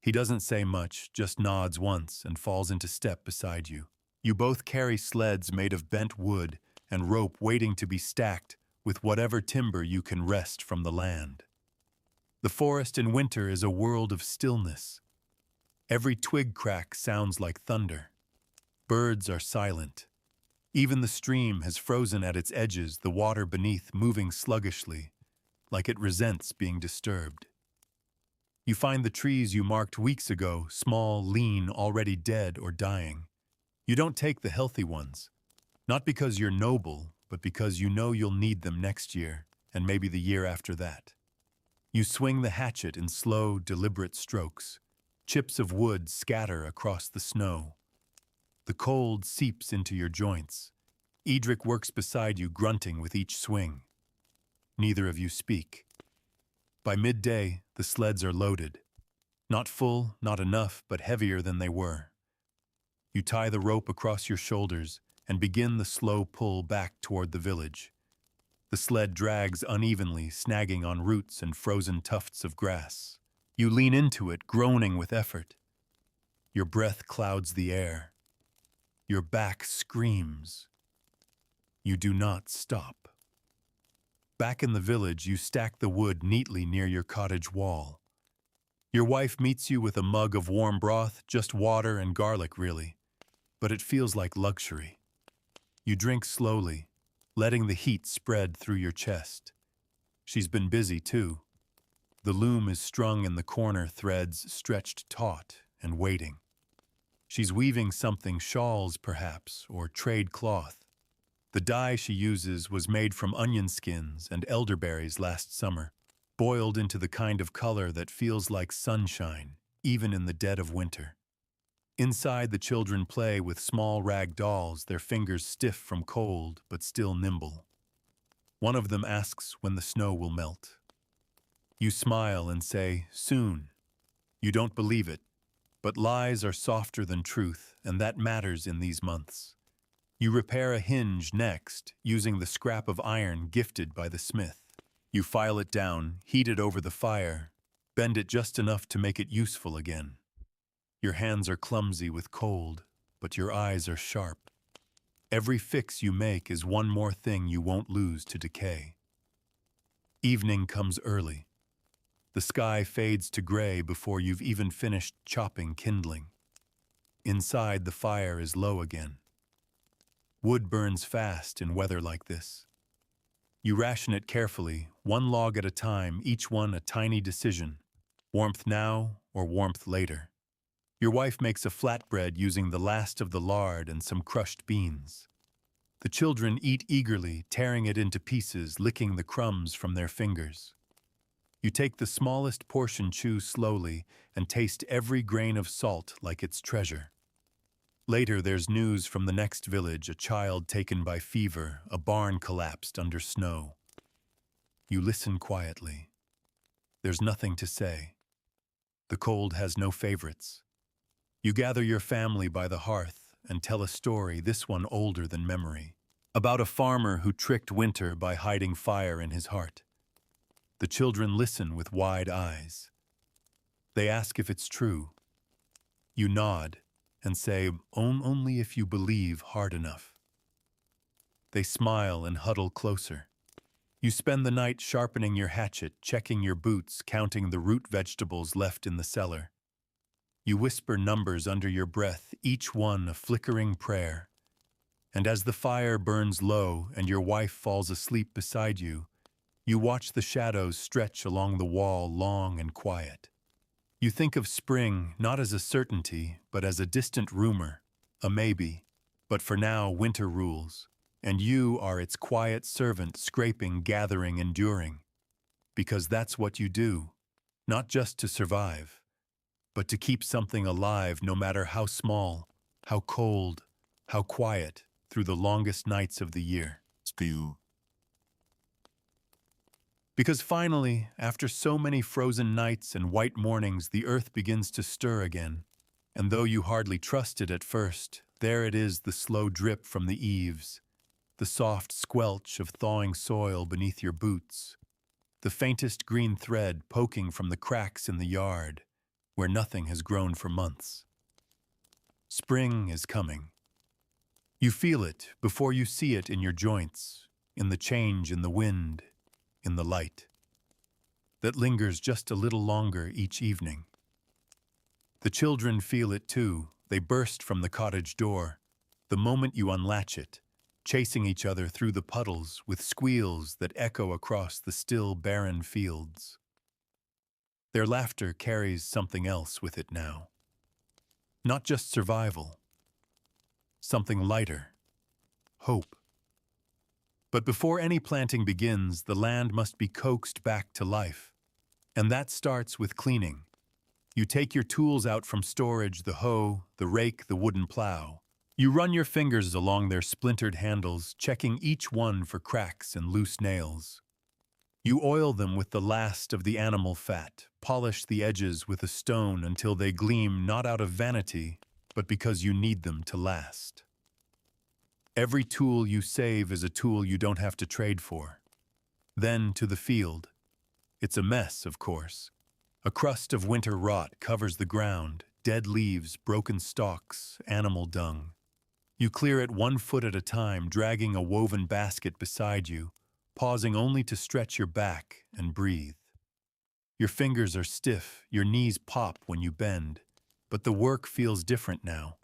He doesn't say much, just nods once and falls into step beside you. You both carry sleds made of bent wood and rope waiting to be stacked with whatever timber you can wrest from the land. The forest in winter is a world of stillness. Every twig crack sounds like thunder. Birds are silent. Even the stream has frozen at its edges, the water beneath moving sluggishly, like it resents being disturbed. You find the trees you marked weeks ago, small, lean, already dead or dying. You don't take the healthy ones, not because you're noble, but because you know you'll need them next year, and maybe the year after that. You swing the hatchet in slow, deliberate strokes. Chips of wood scatter across the snow. The cold seeps into your joints. Edric works beside you, grunting with each swing. Neither of you speak. By midday, the sleds are loaded. Not full, not enough, but heavier than they were. You tie the rope across your shoulders and begin the slow pull back toward the village. The sled drags unevenly, snagging on roots and frozen tufts of grass. You lean into it, groaning with effort. Your breath clouds the air. Your back screams. You do not stop. Back in the village, you stack the wood neatly near your cottage wall. Your wife meets you with a mug of warm broth, just water and garlic, really. But it feels like luxury. You drink slowly, letting the heat spread through your chest. She's been busy, too. The loom is strung in the corner, threads stretched taut and waiting. She's weaving something, shawls perhaps, or trade cloth. The dye she uses was made from onion skins and elderberries last summer, boiled into the kind of color that feels like sunshine, even in the dead of winter. Inside, the children play with small rag dolls, their fingers stiff from cold but still nimble. One of them asks when the snow will melt. You smile and say, soon. You don't believe it, but lies are softer than truth, and that matters in these months. You repair a hinge next, using the scrap of iron gifted by the smith. You file it down, heat it over the fire, bend it just enough to make it useful again. Your hands are clumsy with cold, but your eyes are sharp. Every fix you make is one more thing you won't lose to decay. Evening comes early. The sky fades to gray before you've even finished chopping kindling. Inside, the fire is low again. Wood burns fast in weather like this. You ration it carefully, one log at a time, each one a tiny decision. Warmth now or warmth later. Your wife makes a flatbread using the last of the lard and some crushed beans. The children eat eagerly, tearing it into pieces, licking the crumbs from their fingers. You take the smallest portion, chew slowly, and taste every grain of salt like it's treasure. Later, there's news from the next village, a child taken by fever, a barn collapsed under snow. You listen quietly. There's nothing to say. The cold has no favorites. You gather your family by the hearth and tell a story, this one older than memory, about a farmer who tricked winter by hiding fire in his heart. The children listen with wide eyes. They ask if it's true. You nod and say, only if you believe hard enough. They smile and huddle closer. You spend the night sharpening your hatchet, checking your boots, counting the root vegetables left in the cellar. You whisper numbers under your breath, each one a flickering prayer. And as the fire burns low and your wife falls asleep beside you, you watch the shadows stretch along the wall, long and quiet. You think of spring not as a certainty, but as a distant rumor, a maybe. But for now, winter rules, and you are its quiet servant, scraping, gathering, enduring. Because that's what you do, not just to survive, but to keep something alive, no matter how small, how cold, how quiet, through the longest nights of the year. Spew. Because finally, after so many frozen nights and white mornings, the earth begins to stir again. And though you hardly trust it at first, there it is, the slow drip from the eaves, the soft squelch of thawing soil beneath your boots, the faintest green thread poking from the cracks in the yard. where nothing has grown for months. Spring is coming. You feel it before you see it in your joints, in the change in the wind, in the light that lingers just a little longer each evening. The children feel it too. They burst from the cottage door, the moment you unlatch it, chasing each other through the puddles with squeals that echo across the still barren fields. Their laughter carries something else with it now. Not just survival, something lighter, hope. But before any planting begins, the land must be coaxed back to life. And that starts with cleaning. You take your tools out from storage, the hoe, the rake, the wooden plow. You run your fingers along their splintered handles, checking each one for cracks and loose nails. You oil them with the last of the animal fat, polish the edges with a stone until they gleam not out of vanity, but because you need them to last. Every tool you save is a tool you don't have to trade for. Then to the field. It's a mess, of course. A crust of winter rot covers the ground, dead leaves, broken stalks, animal dung. You clear it 1 foot at a time, dragging a woven basket beside you, pausing only to stretch your back and breathe. Your fingers are stiff, your knees pop when you bend, but the work feels different now.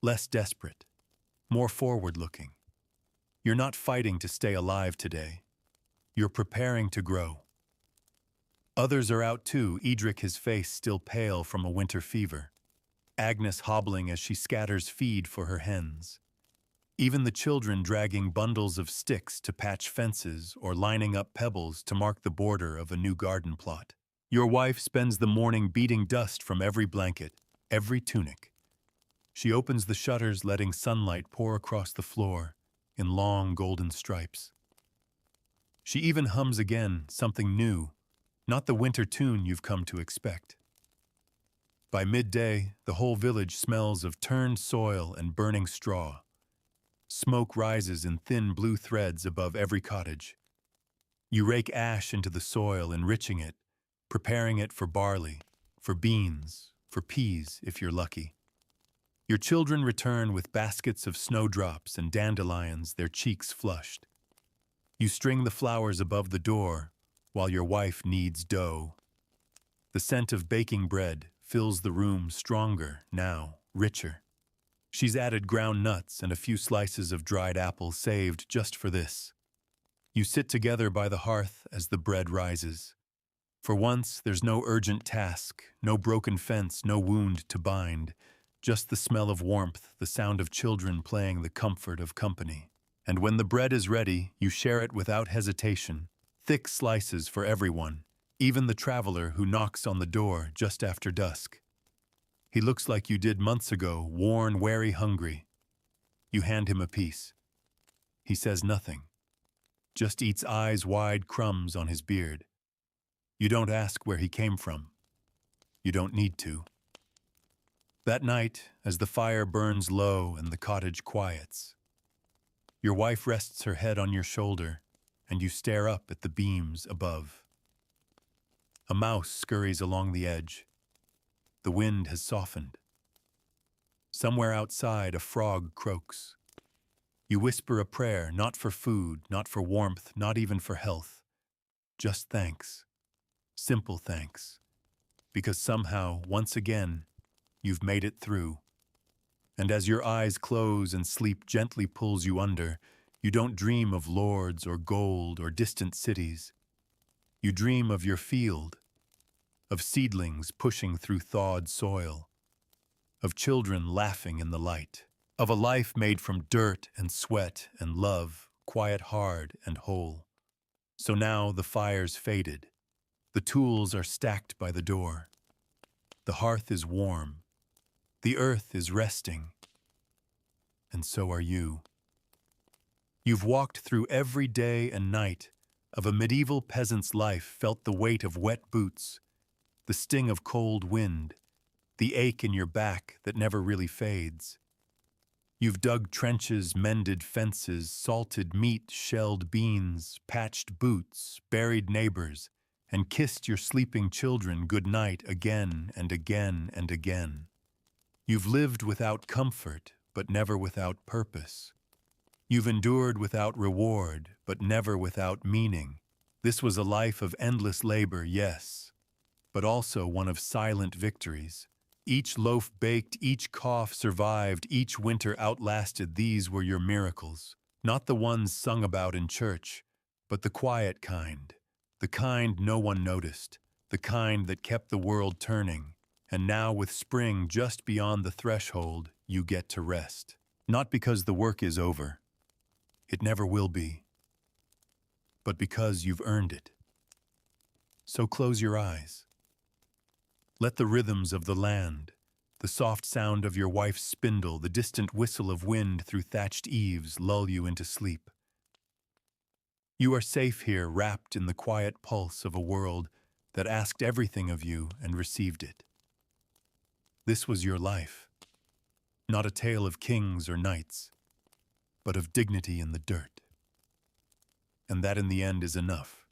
Less desperate, more forward-looking. You're not fighting to stay alive today. You're preparing to grow. Others are out too, Edric, his face still pale from a winter fever. Agnes hobbling as she scatters feed for her hens. Even the children dragging bundles of sticks to patch fences or lining up pebbles to mark the border of a new garden plot. Your wife spends the morning beating dust from every blanket, every tunic. She opens the shutters, letting sunlight pour across the floor in long golden stripes. She even hums again, something new, not the winter tune you've come to expect. By midday, the whole village smells of turned soil and burning straw. Smoke rises in thin blue threads above every cottage. You rake ash into the soil, enriching it, preparing it for barley, for beans, for peas if you're lucky. Your children return with baskets of snowdrops and dandelions, their cheeks flushed. You string the flowers above the door while your wife kneads dough. The scent of baking bread fills the room stronger now, richer. She's added ground nuts and a few slices of dried apple saved just for this. You sit together by the hearth as the bread rises. For once, there's no urgent task, no broken fence, no wound to bind, just the smell of warmth, the sound of children playing, the comfort of company. And when the bread is ready, you share it without hesitation, thick slices for everyone, even the traveler who knocks on the door just after dusk. He looks like you did months ago, worn, weary, hungry. You hand him a piece. He says nothing, just eats eyes-wide crumbs on his beard. You don't ask where he came from. You don't need to. That night, as the fire burns low and the cottage quiets, your wife rests her head on your shoulder, and you stare up at the beams above. A mouse scurries along the edge. The wind has softened. Somewhere outside, a frog croaks. You whisper a prayer, not for food, not for warmth, not even for health. Just thanks. Simple thanks. Because somehow, once again, you've made it through. And as your eyes close and sleep gently pulls you under, you don't dream of lords or gold or distant cities. You dream of your field, of seedlings pushing through thawed soil, of children laughing in the light, of a life made from dirt and sweat and love, quiet, hard, and whole. So now the fire's faded. The tools are stacked by the door. The hearth is warm. The earth is resting. And so are you. You've walked through every day and night of a medieval peasant's life, felt the weight of wet boots, the sting of cold wind, the ache in your back that never really fades. You've dug trenches, mended fences, salted meat, shelled beans, patched boots, buried neighbors, and kissed your sleeping children good night again and again and again. You've lived without comfort, but never without purpose. You've endured without reward, but never without meaning. This was a life of endless labor, yes, but also one of silent victories. Each loaf baked, each cough survived, each winter outlasted. These were your miracles. Not the ones sung about in church, but the quiet kind. The kind no one noticed. The kind that kept the world turning. And now with spring just beyond the threshold, you get to rest. Not because the work is over. It never will be. But because you've earned it. So close your eyes. Let the rhythms of the land, the soft sound of your wife's spindle, the distant whistle of wind through thatched eaves lull you into sleep. You are safe here, wrapped in the quiet pulse of a world that asked everything of you and received it. This was your life, not a tale of kings or knights, but of dignity in the dirt. And that in the end is enough.